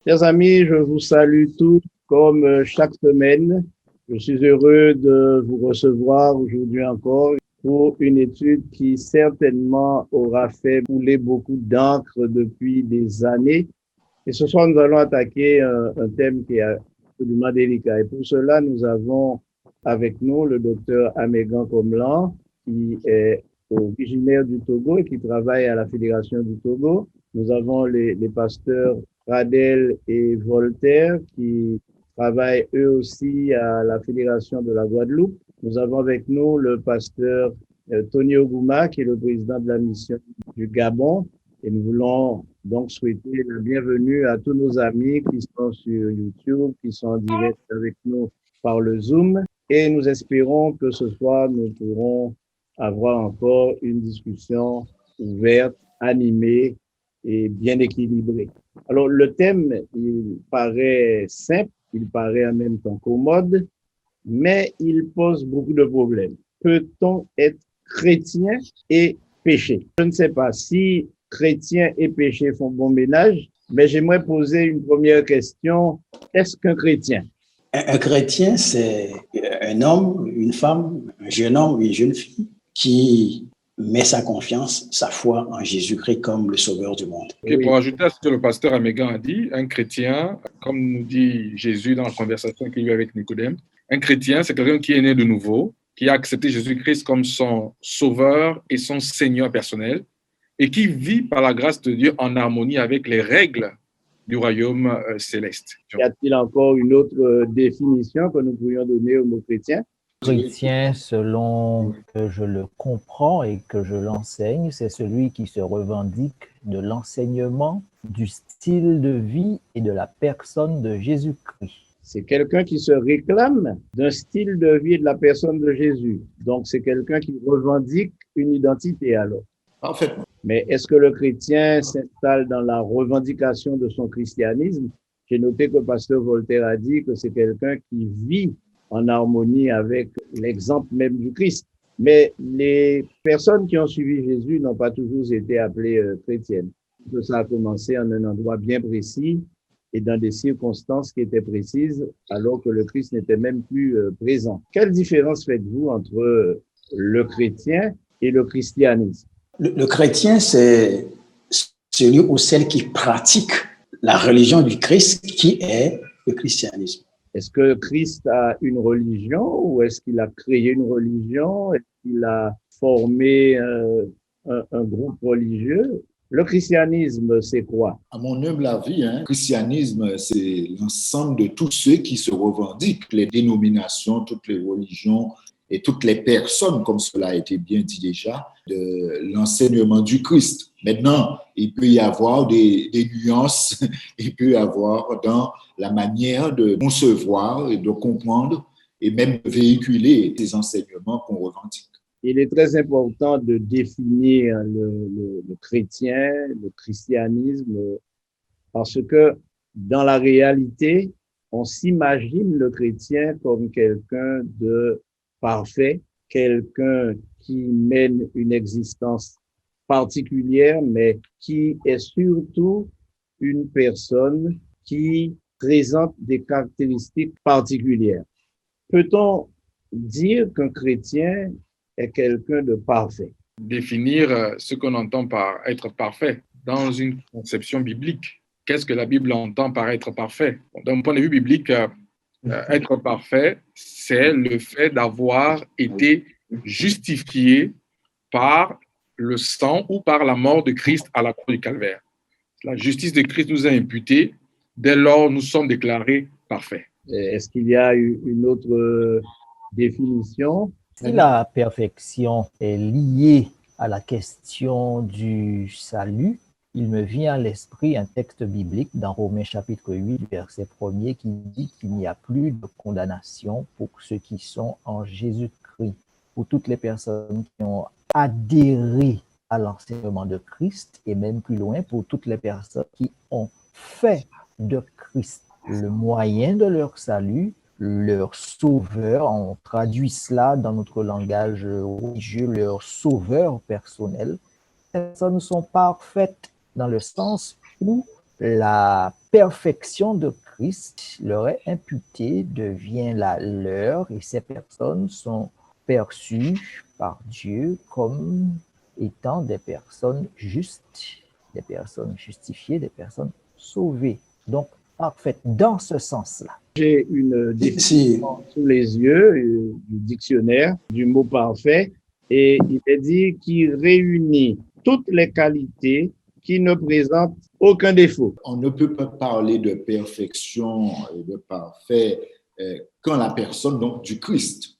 Chers amis, je vous salue tous comme chaque semaine. Je suis heureux de vous recevoir aujourd'hui encore pour une étude qui certainement aura fait couler beaucoup d'encre depuis des années. Et ce soir, nous allons attaquer un thème qui est absolument délicat. Et pour cela, nous avons avec nous le docteur Amégan Komlan, qui est originaire du Togo et qui travaille à la Fédération du Togo. Nous avons les pasteurs Radel et Voltaire qui travaillent eux aussi à la Fédération de la Guadeloupe. Nous avons avec nous le pasteur Tony Oguma, qui est le président de la mission du Gabon. Et nous voulons donc souhaiter la bienvenue à tous nos amis qui sont sur YouTube, qui sont en direct avec nous par le Zoom. Et nous espérons que ce soir, nous pourrons avoir encore une discussion ouverte, animée et bien équilibrée. Alors, le thème, il paraît simple, il paraît en même temps commode, mais il pose beaucoup de problèmes. Peut-on être chrétien et pécher? Je ne sais pas si chrétien et péché font bon ménage, mais j'aimerais poser une première question. Est-ce qu'un chrétien? Un chrétien, c'est un homme, une femme, un jeune homme, une jeune fille qui met sa confiance, sa foi en Jésus-Christ comme le sauveur du monde. Okay, oui. Pour ajouter à ce que le pasteur Amégan a dit, un chrétien, comme nous dit Jésus dans la conversation qu'il a eu avec Nicodème, un chrétien, c'est quelqu'un qui est né de nouveau, qui a accepté Jésus-Christ comme son sauveur et son Seigneur personnel, et qui vit par la grâce de Dieu en harmonie avec les règles du royaume céleste. Y a-t-il encore une autre définition que nous pourrions donner au mot chrétien? Chrétien, selon que je le comprends et que je l'enseigne, c'est celui qui se revendique de l'enseignement, du style de vie et de la personne de Jésus-Christ. C'est quelqu'un qui se réclame d'un style de vie et de la personne de Jésus. Donc, c'est quelqu'un qui revendique une identité alors. En fait. Mais est-ce que le chrétien s'installe dans la revendication de son christianisme? J'ai noté que le pasteur Voltaire a dit que c'est quelqu'un qui vit en harmonie avec l'exemple même du Christ. Mais les personnes qui ont suivi Jésus n'ont pas toujours été appelées chrétiennes. Ça a commencé en un endroit bien précis et dans des circonstances qui étaient précises, alors que le Christ n'était même plus présent. Quelle différence faites-vous entre le chrétien et le christianisme? Le chrétien, c'est celui ou celle qui pratique la religion du Christ, qui est le christianisme. Est-ce que Christ a une religion ou est-ce qu'il a créé une religion? Est-ce qu'il a formé un groupe religieux? Le christianisme, c'est quoi? À mon humble avis, le christianisme, c'est l'ensemble de tous ceux qui se revendiquent, les dénominations, toutes les religions et toutes les personnes, comme cela a été bien dit déjà, de l'enseignement du Christ. Maintenant, il peut y avoir des nuances, il peut y avoir dans la manière de concevoir et de comprendre et même de véhiculer ces enseignements qu'on revendique. Il est très important de définir le chrétien, le christianisme, parce que dans la réalité, on s'imagine le chrétien comme quelqu'un de parfait, quelqu'un qui mène une existence particulière, mais qui est surtout une personne qui présente des caractéristiques particulières. Peut-on dire qu'un chrétien est quelqu'un de parfait? Définir ce qu'on entend par être parfait dans une conception biblique. Qu'est-ce que la Bible entend par être parfait? D'un point de vue biblique, être parfait, c'est le fait d'avoir été justifié par le sang ou par la mort de Christ à la croix du Calvaire. La justice de Christ nous est imputée, dès lors nous sommes déclarés parfaits. Est-ce qu'il y a une autre définition? Si la perfection est liée à la question du salut, il me vient à l'esprit un texte biblique dans Romains chapitre 8, verset 1er, qui dit qu'il n'y a plus de condamnation pour ceux qui sont en Jésus-Christ, pour toutes les personnes qui ont adhéré à l'enseignement de Christ, et même plus loin, pour toutes les personnes qui ont fait de Christ le moyen de leur salut, leur sauveur. On traduit cela dans notre langage religieux, leur sauveur personnel. Les personnes sont parfaites dans le sens où la perfection de Christ leur est imputée, devient la leur, et ces personnes sont perçues par Dieu comme étant des personnes justes, des personnes justifiées, des personnes sauvées. Donc, parfaites dans ce sens-là. J'ai une définition sous les yeux du dictionnaire du mot parfait et il est dit qu'il réunit toutes les qualités qui ne présentent aucun défaut. On ne peut pas parler de perfection et de parfait quand la personne donc, du Christ.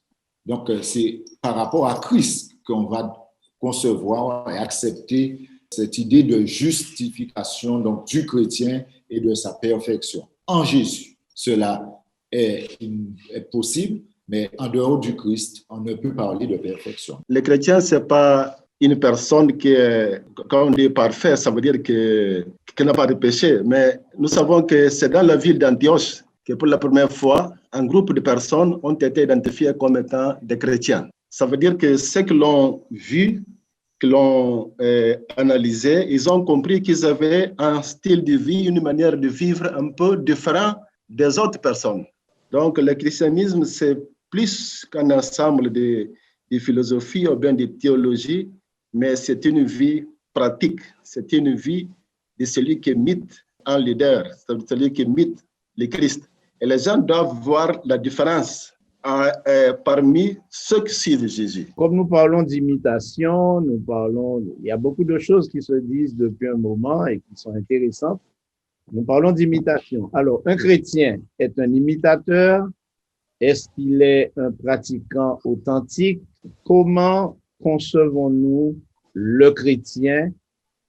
Donc, c'est par rapport à Christ qu'on va concevoir et accepter cette idée de justification donc, du chrétien et de sa perfection. En Jésus, cela est possible, mais en dehors du Christ, on ne peut parler de perfection. Le chrétien, ce n'est pas une personne qui est, quand on dit parfait, ça veut dire qu'elle n'a pas de péché. Mais nous savons que c'est dans la ville d'Antioche que pour la première fois, un groupe de personnes ont été identifiées comme étant des chrétiens. Ça veut dire que ceux qui l'ont vu, qui l'ont analysé, ils ont compris qu'ils avaient un style de vie, une manière de vivre un peu différent des autres personnes. Donc, le christianisme, c'est plus qu'un ensemble de philosophies ou bien de théologie, mais c'est une vie pratique, c'est une vie de celui qui imite un leader, celui qui imite le Christ. Et les gens doivent voir la différence parmi ceux qui suivent Jésus. Comme nous parlons d'imitation, il y a beaucoup de choses qui se disent depuis un moment et qui sont intéressantes. Nous parlons d'imitation. Alors, un chrétien est un imitateur. Est-ce qu'il est un pratiquant authentique? Comment concevons-nous le chrétien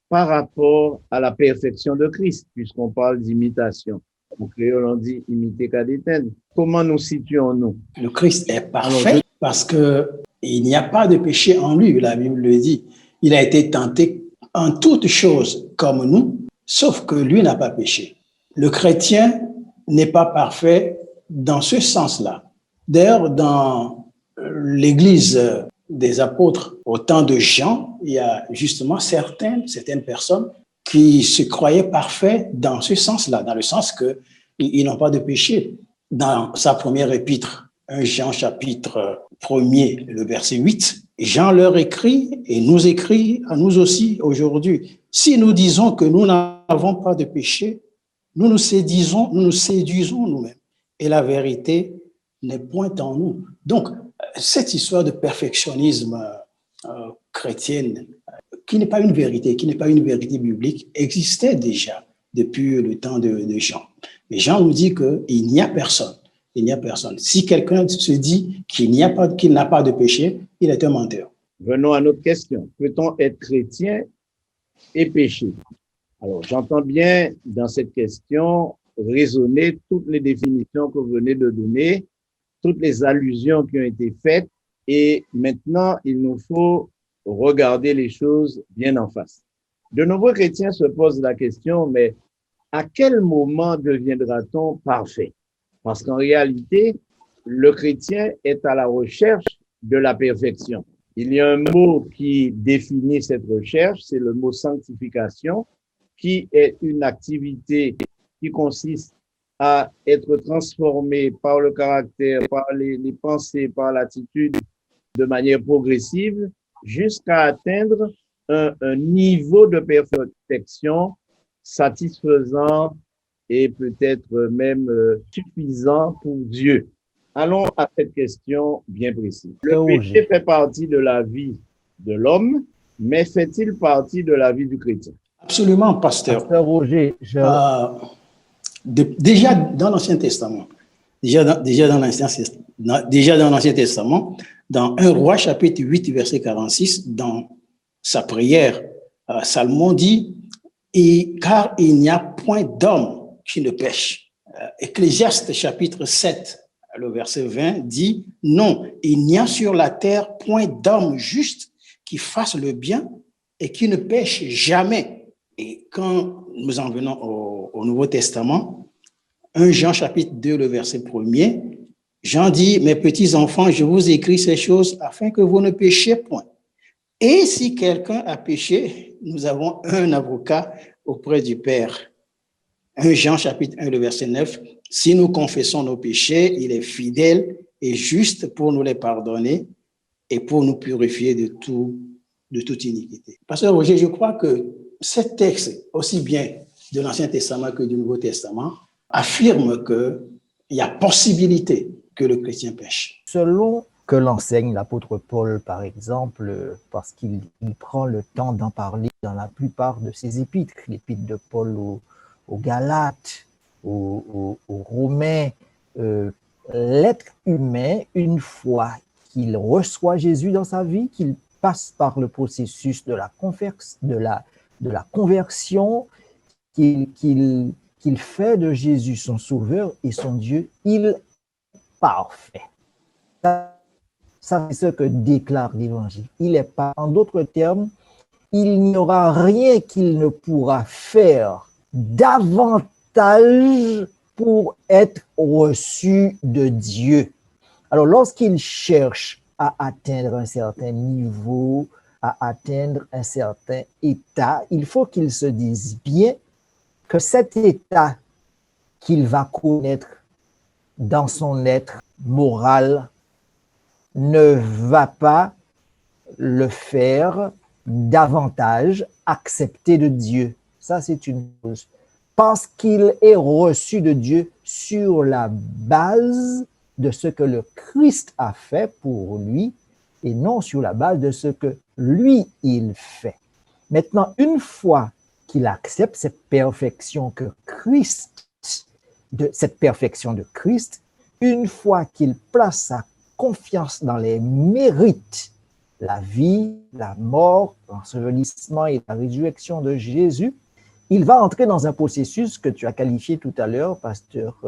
par rapport à la perfection de Christ, puisqu'on parle d'imitation? En créole, on dit imiter Kadeten. Comment nous situons-nous? Le Christ est parfait parce qu'il n'y a pas de péché en lui, la Bible le dit. Il a été tenté en toutes choses comme nous, sauf que lui n'a pas péché. Le chrétien n'est pas parfait dans ce sens-là. D'ailleurs, dans l'Église des apôtres, au temps de Jean, il y a justement certaines personnes qui se croyaient parfaits dans ce sens-là, dans le sens qu'ils n'ont pas de péché. Dans sa première épître, 1 Jean chapitre 1er, le verset 8, Jean leur écrit et nous écrit à nous aussi aujourd'hui. Si nous disons que nous n'avons pas de péché, nous nous séduisons nous-mêmes. Et la vérité n'est point en nous. Donc, cette histoire de perfectionnisme chrétienne, qui n'est pas une vérité biblique, existait déjà depuis le temps de Jean. Mais Jean nous dit qu'il n'y a personne. Il n'y a personne. Si quelqu'un se dit qu'il n'a pas de péché, il est un menteur. Venons à notre question. Peut-on être chrétien et pécher? Alors, j'entends bien dans cette question résonner toutes les définitions que vous venez de donner, toutes les allusions qui ont été faites, et maintenant, il nous faut regarder les choses bien en face. De nombreux chrétiens se posent la question, mais à quel moment deviendra-t-on parfait? Parce qu'en réalité, le chrétien est à la recherche de la perfection. Il y a un mot qui définit cette recherche, c'est le mot sanctification, qui est une activité qui consiste à être transformé par le caractère, par les pensées, par l'attitude de manière progressive jusqu'à atteindre un niveau de perfection satisfaisant et peut-être même suffisant pour Dieu. Allons à cette question bien précise. Le péché fait partie de la vie de l'homme, mais fait-il partie de la vie du chrétien? Absolument, pasteur. Pasteur Roger, déjà dans l'Ancien Testament, dans l'Ancien Testament, dans 1 Roi chapitre 8, verset 46, dans sa prière, Salomon dit « Car il n'y a point d'homme qui ne pêche ». Ecclésiaste chapitre 7, le verset 20 dit « Non, il n'y a sur la terre point d'homme juste qui fasse le bien et qui ne pêche jamais ». Et quand nous en venons au Nouveau Testament, 1 Jean chapitre 2, le verset 1er, Jean dit « Mes petits enfants, je vous écris ces choses afin que vous ne péchiez point. Et si quelqu'un a péché, nous avons un avocat auprès du Père, 1 Jean chapitre 1, le verset 9, « Si nous confessons nos péchés, il est fidèle et juste pour nous les pardonner et pour nous purifier de toute iniquité. » Pasteur Roger, je crois que ces textes, aussi bien de l'Ancien Testament que du Nouveau Testament, affirment qu'il y a possibilité que le chrétien pêche. Selon que l'enseigne l'apôtre Paul, par exemple, parce qu'il prend le temps d'en parler dans la plupart de ses épîtres, l'épître de Paul aux Galates, aux Romains, l'être humain, une fois qu'il reçoit Jésus dans sa vie, qu'il passe par le processus de la conversion, qu'il fait de Jésus son sauveur et son Dieu, il est parfait. Ça, c'est ce que déclare l'Évangile. Il est pas, en d'autres termes, il n'y aura rien qu'il ne pourra faire davantage pour être reçu de Dieu. Alors, lorsqu'il cherche à atteindre un certain niveau, à atteindre un certain état, il faut qu'il se dise bien que cet état qu'il va connaître dans son être moral ne va pas le faire davantage accepter de Dieu. Ça, c'est une chose. Parce qu'il est reçu de Dieu sur la base de ce que le Christ a fait pour lui et non sur la base de ce que lui, il fait. Maintenant, une fois qu'il accepte cette perfection de Christ, une fois qu'il place sa confiance dans les mérites, la vie, la mort, l'ensevelissement et la résurrection de Jésus, il va entrer dans un processus que tu as qualifié tout à l'heure, pasteur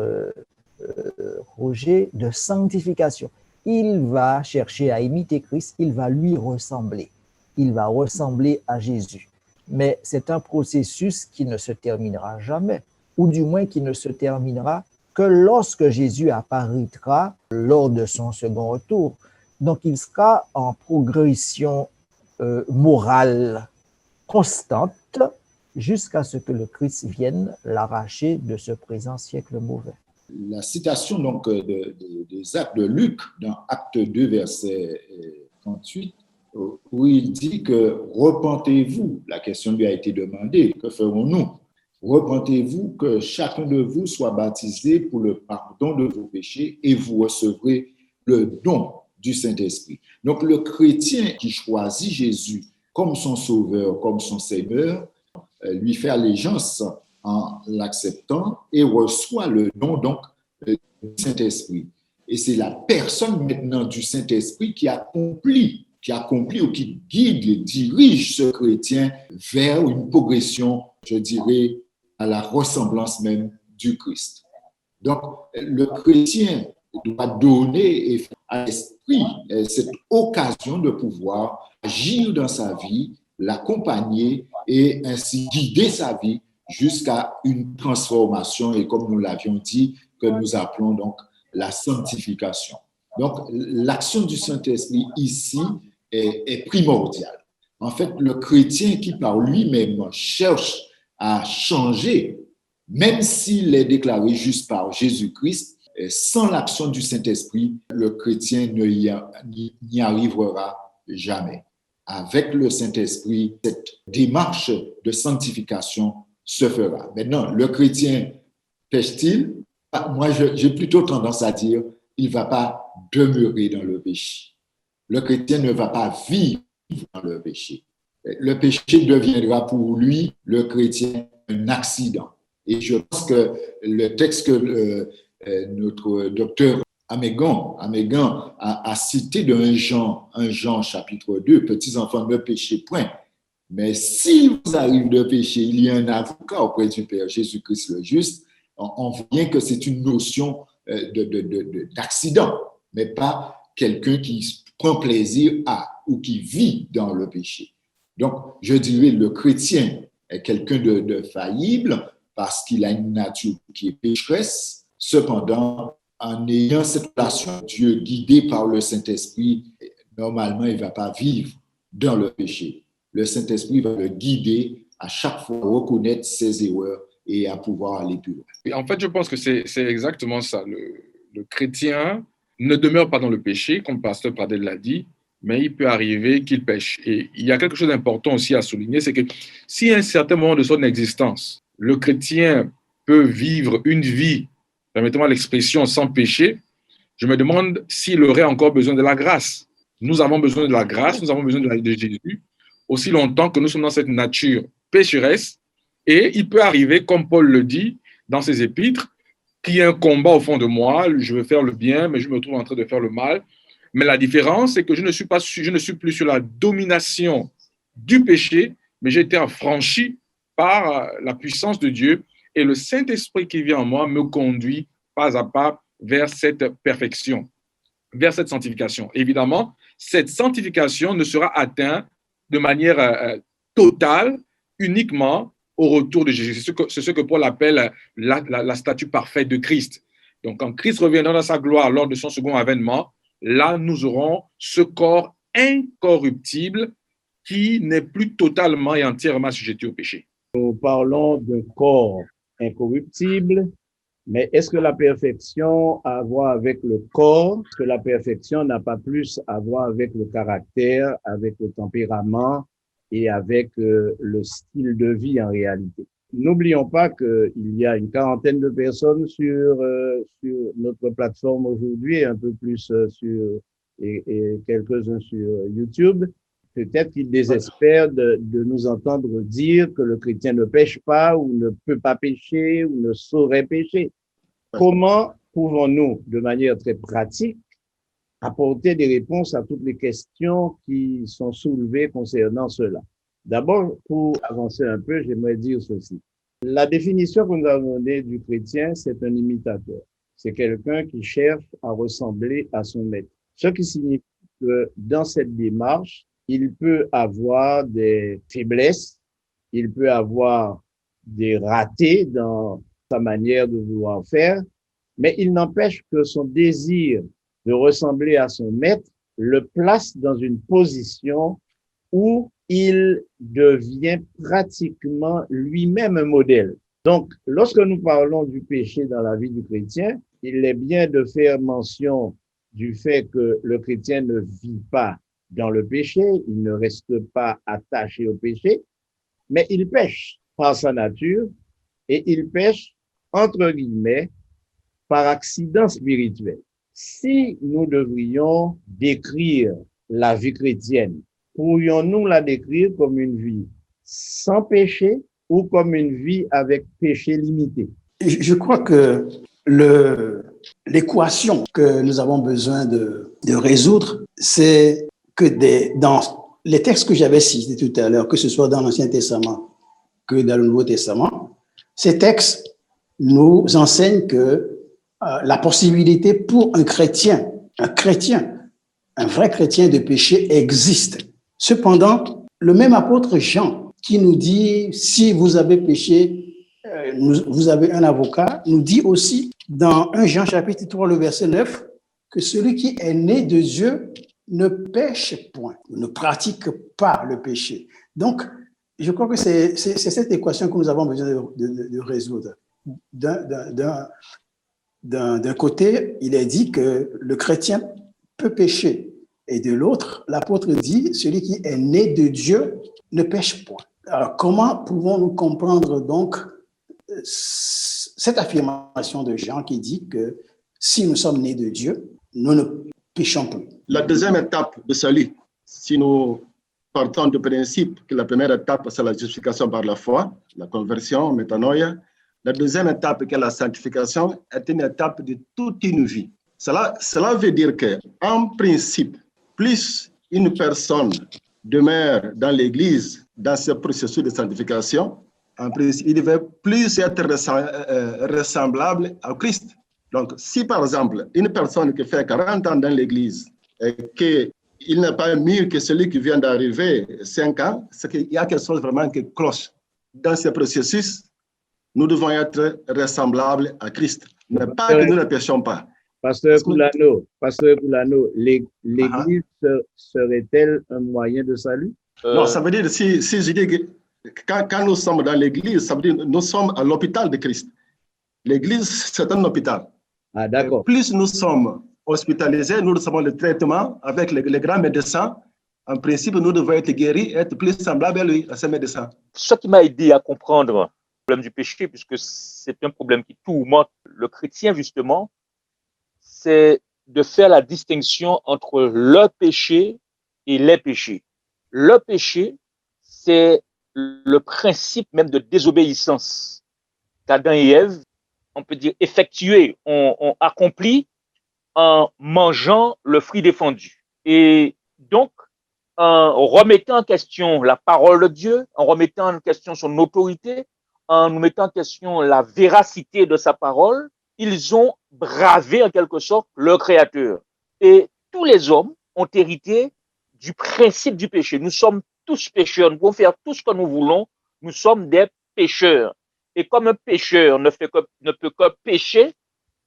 Roger, de sanctification. Il va chercher à imiter Christ, il va lui ressembler. Il va ressembler à Jésus. Mais c'est un processus qui ne se terminera jamais, ou du moins qui ne se terminera que lorsque Jésus apparaîtra lors de son second retour. Donc, il sera en progression morale constante jusqu'à ce que le Christ vienne l'arracher de ce présent siècle mauvais. La citation donc des actes de Luc dans Acte 2, verset 38, où il dit que « Repentez-vous », la question lui a été demandée, que ferons-nous ? Repentez-vous, que chacun de vous soit baptisé pour le pardon de vos péchés et vous recevrez le don du Saint-Esprit. Donc, le chrétien qui choisit Jésus comme son sauveur, comme son Seigneur, lui fait allégeance en l'acceptant et reçoit le don donc du Saint-Esprit. Et c'est la personne maintenant du Saint-Esprit qui accomplit ou qui guide, dirige ce chrétien vers une progression, je dirais, à la ressemblance même du Christ. Donc, le chrétien doit donner à l'esprit cette occasion de pouvoir agir dans sa vie, l'accompagner et ainsi guider sa vie jusqu'à une transformation et comme nous l'avions dit, que nous appelons donc la sanctification. Donc, l'action du Saint-Esprit ici est primordiale. En fait, le chrétien qui par lui-même cherche à changer, même s'il est déclaré juste par Jésus-Christ, sans l'action du Saint-Esprit, le chrétien n'y arrivera jamais. Avec le Saint-Esprit, cette démarche de sanctification se fera. Maintenant, le chrétien pêche-t-il? Moi, j'ai plutôt tendance à dire, il ne va pas demeurer dans le péché. Le chrétien ne va pas vivre dans le péché. Le péché deviendra pour lui, le chrétien, un accident. Et je pense que le texte que notre docteur Amégan a cité de 1 Jean chapitre 2, « Petits enfants, ne péchez point. Mais s'il vous arrive de pécher, il y a un avocat auprès du Père, Jésus-Christ le juste. » On voit bien que c'est une notion d'accident, mais pas quelqu'un qui prend plaisir à ou qui vit dans le péché. Donc, je dirais le chrétien est quelqu'un de faillible parce qu'il a une nature qui est pécheresse. Cependant, en ayant cette relation avec Dieu guidée par le Saint-Esprit, normalement, il ne va pas vivre dans le péché. Le Saint-Esprit va le guider à chaque fois, reconnaître ses erreurs et à pouvoir aller plus loin. Et en fait, je pense que c'est exactement ça. Le chrétien ne demeure pas dans le péché, comme le pasteur Pradel l'a dit, mais il peut arriver qu'il pêche. Et il y a quelque chose d'important aussi à souligner, c'est que si à un certain moment de son existence, le chrétien peut vivre une vie, permettez-moi l'expression, sans péché, je me demande s'il aurait encore besoin de la grâce. Nous avons besoin de la grâce, nous avons besoin de Jésus, aussi longtemps que nous sommes dans cette nature pécheresse. Et il peut arriver, comme Paul le dit dans ses épîtres, qu'il y ait un combat au fond de moi, je veux faire le bien, mais je me trouve en train de faire le mal. Mais la différence, c'est que je ne suis plus sur la domination du péché, mais j'ai été affranchi par la puissance de Dieu et le Saint-Esprit qui vient en moi me conduit pas à pas vers cette perfection, vers cette sanctification. Évidemment, cette sanctification ne sera atteinte de manière totale uniquement au retour de Jésus. C'est ce que Paul appelle la statue parfaite de Christ. Donc, quand Christ reviendra dans sa gloire lors de son second avènement, là, nous aurons ce corps incorruptible qui n'est plus totalement et entièrement assujetti au péché. Nous parlons d'un corps incorruptible, mais est-ce que la perfection a à voir avec le corps? Est-ce que la perfection n'a pas plus à voir avec le caractère, avec le tempérament et avec le style de vie en réalité? N'oublions pas qu'il y a une quarantaine de personnes sur notre plateforme aujourd'hui, un peu plus et quelques-uns sur YouTube. Peut-être qu'ils désespèrent de nous entendre dire que le chrétien ne pêche pas ou ne peut pas pécher ou ne saurait pécher. Comment pouvons-nous, de manière très pratique, apporter des réponses à toutes les questions qui sont soulevées concernant cela? D'abord, pour avancer un peu, j'aimerais dire ceci. La définition que nous avons donnée du chrétien, c'est un imitateur. C'est quelqu'un qui cherche à ressembler à son maître. Ce qui signifie que dans cette démarche, il peut avoir des faiblesses, il peut avoir des ratés dans sa manière de vouloir faire, mais il n'empêche que son désir de ressembler à son maître le place dans une position où il devient pratiquement lui-même un modèle. Donc, lorsque nous parlons du péché dans la vie du chrétien, il est bien de faire mention du fait que le chrétien ne vit pas dans le péché, il ne reste pas attaché au péché, mais il pêche par sa nature et il pêche, entre guillemets, par accident spirituel. Si nous devrions décrire la vie chrétienne, pourrions-nous la décrire comme une vie sans péché ou comme une vie avec péché limité? Je crois que l'équation que nous avons besoin de résoudre, c'est que dans les textes que j'avais cités tout à l'heure, que ce soit dans l'Ancien Testament que dans le Nouveau Testament, ces textes nous enseignent que la possibilité pour un chrétien, un vrai chrétien de péché existe. Cependant, le même apôtre Jean qui nous dit, si vous avez péché, vous avez un avocat, nous dit aussi dans 1 Jean chapitre 3, le verset 9, que celui qui est né de Dieu ne pêche point, ne pratique pas le péché. Donc, je crois que c'est cette équation que nous avons besoin de résoudre. D'un côté, il est dit que le chrétien peut pécher. Et de l'autre, l'apôtre dit, celui qui est né de Dieu ne pêche point. Alors, comment pouvons-nous comprendre donc cette affirmation de Jean qui dit que si nous sommes nés de Dieu, nous ne péchons plus? La deuxième étape de salut, si nous partons du principe que la première étape, c'est la justification par la foi, la conversion, métanoïa, la deuxième étape, qui est la sanctification, est une étape de toute une vie. Cela veut dire qu'en principe, plus une personne demeure dans l'Église, dans ce processus de sanctification, en principe, il devait plus être ressemblable à Christ. Donc, si par exemple, une personne qui fait 40 ans dans l'Église et qu'il n'est pas mieux que celui qui vient d'arriver 5 ans, c'est qu'il y a quelque chose vraiment qui cloche. Dans ce processus, nous devons être ressemblables à Christ, mais pas que nous ne péchons pas. Pasteur Koulano, l'Église serait-elle un moyen de salut? Non, ça veut dire, si je dis que Quand nous sommes dans l'église, ça veut dire que nous sommes à l'hôpital de Christ. L'église, c'est un hôpital. Ah, d'accord. Plus nous sommes hospitalisés, nous recevons le traitement avec les grands médecins. En principe, nous devons être guéris, être plus semblables à lui, à ces médecins. Ce qui m'a aidé à comprendre le problème du péché, puisque c'est un problème qui tourmente le chrétien, justement, c'est de faire la distinction entre le péché et les péchés. Le péché, c'est le principe même de désobéissance qu'Adam et Ève, on peut dire, effectué, ont accompli en mangeant le fruit défendu. Et donc, en remettant en question la parole de Dieu, en remettant en question son autorité, en nous mettant en question la véracité de sa parole, ils ont bravé en quelque sorte leur Créateur. Et tous les hommes ont hérité du principe du péché. Nous sommes tous pécheurs, nous pouvons faire tout ce que nous voulons, nous sommes des pécheurs. Et comme un pécheur ne peut que pécher,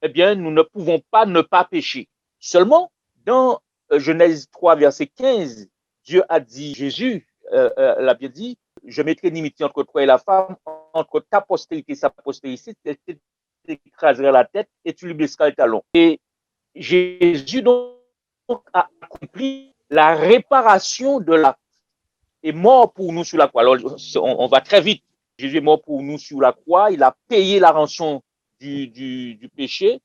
eh bien, nous ne pouvons pas ne pas pécher. Seulement, dans Genèse 3, verset 15, Dieu a dit, Jésus l'a bien dit, je mettrai une inimitié entre toi et la femme, entre ta postérité et sa postérité, tu t'écraseras la tête et tu lui blesseras le talon. Et Jésus donc a accompli la réparation de l'acte. Est mort pour nous sur la croix. Alors, on va très vite. Jésus est mort pour nous sur la croix. Il a payé la rançon du péché.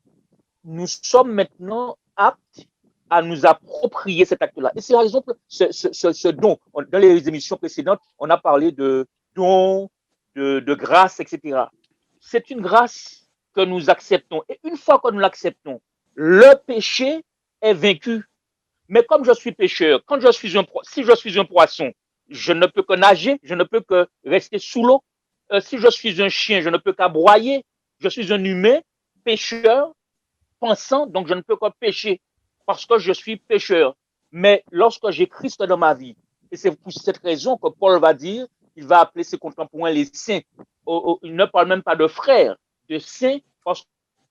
Nous sommes maintenant aptes à nous approprier cet acte-là. Et c'est par exemple ce don. Dans les émissions précédentes, on a parlé de don, de grâce, etc. C'est une grâce que nous acceptons. Et une fois que nous l'acceptons, le péché est vaincu. Mais comme je suis pécheur, si je suis un poisson, je ne peux que nager, je ne peux que rester sous l'eau. Si je suis un chien, je ne peux qu'aboyer. Je suis un humain, pécheur, pensant, donc je ne peux que pécher parce que je suis pécheur. Mais lorsque j'ai Christ dans ma vie, et c'est pour cette raison que Paul va dire, il va appeler ses contemporains les saints. Il ne parle même pas de frères, de saints, parce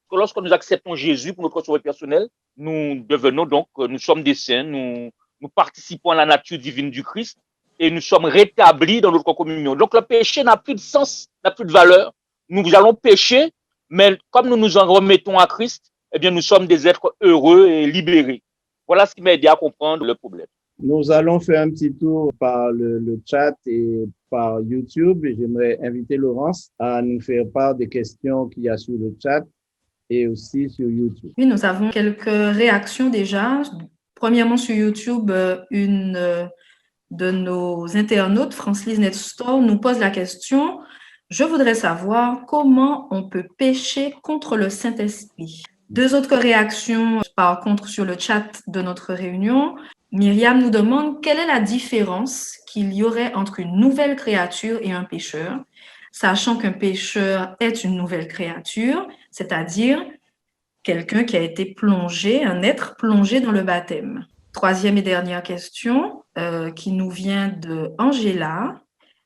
que lorsque nous acceptons Jésus pour notre sauveur personnel, nous devenons donc, nous sommes des saints, nous participons à la nature divine du Christ et nous sommes rétablis dans notre communion. Donc le péché n'a plus de sens, n'a plus de valeur. Nous allons pécher, mais comme nous nous en remettons à Christ, eh bien nous sommes des êtres heureux et libérés. Voilà ce qui m'a aidé à comprendre le problème. Nous allons faire un petit tour par le chat et par YouTube. Et j'aimerais inviter Laurence à nous faire part des questions qu'il y a sur le chat et aussi sur YouTube. Oui, nous avons quelques réactions déjà. Premièrement, sur YouTube, une de nos internautes, Francelise Netstore, nous pose la question « Je voudrais savoir comment on peut pécher contre le Saint-Esprit ». Deux autres réactions, par contre, sur le chat de notre réunion. Myriam nous demande quelle est la différence qu'il y aurait entre une nouvelle créature et un pécheur, sachant qu'un pécheur est une nouvelle créature, c'est-à-dire quelqu'un qui a été plongé, un être plongé dans le baptême. Troisième et dernière question qui nous vient de Angela.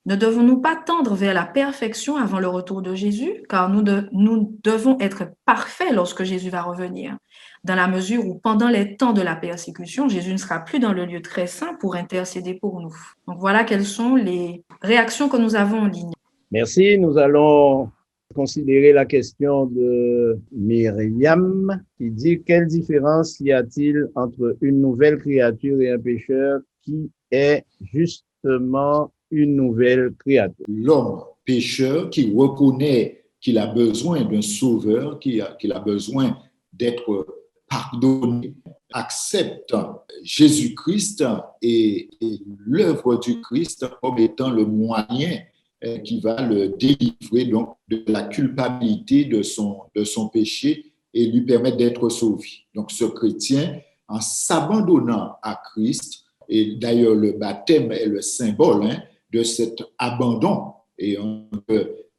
Ne devons-nous pas tendre vers la perfection avant le retour de Jésus? Car nous devons être parfaits lorsque Jésus va revenir, dans la mesure où pendant les temps de la persécution, Jésus ne sera plus dans le lieu très saint pour intercéder pour nous. Donc voilà quelles sont les réactions que nous avons en ligne. Merci. Nous allons considérer la question de Myriam qui dit « Quelle différence y a-t-il entre une nouvelle créature et un pécheur qui est justement une nouvelle créature? » L'homme pécheur qui reconnaît qu'il a besoin d'un sauveur, qu'il a besoin d'être pardonné, accepte Jésus-Christ et l'œuvre du Christ comme étant le moyen qui va le délivrer donc de la culpabilité de son péché et lui permettre d'être sauvé. Donc ce chrétien, en s'abandonnant à Christ, et d'ailleurs le baptême est le symbole de cet abandon, et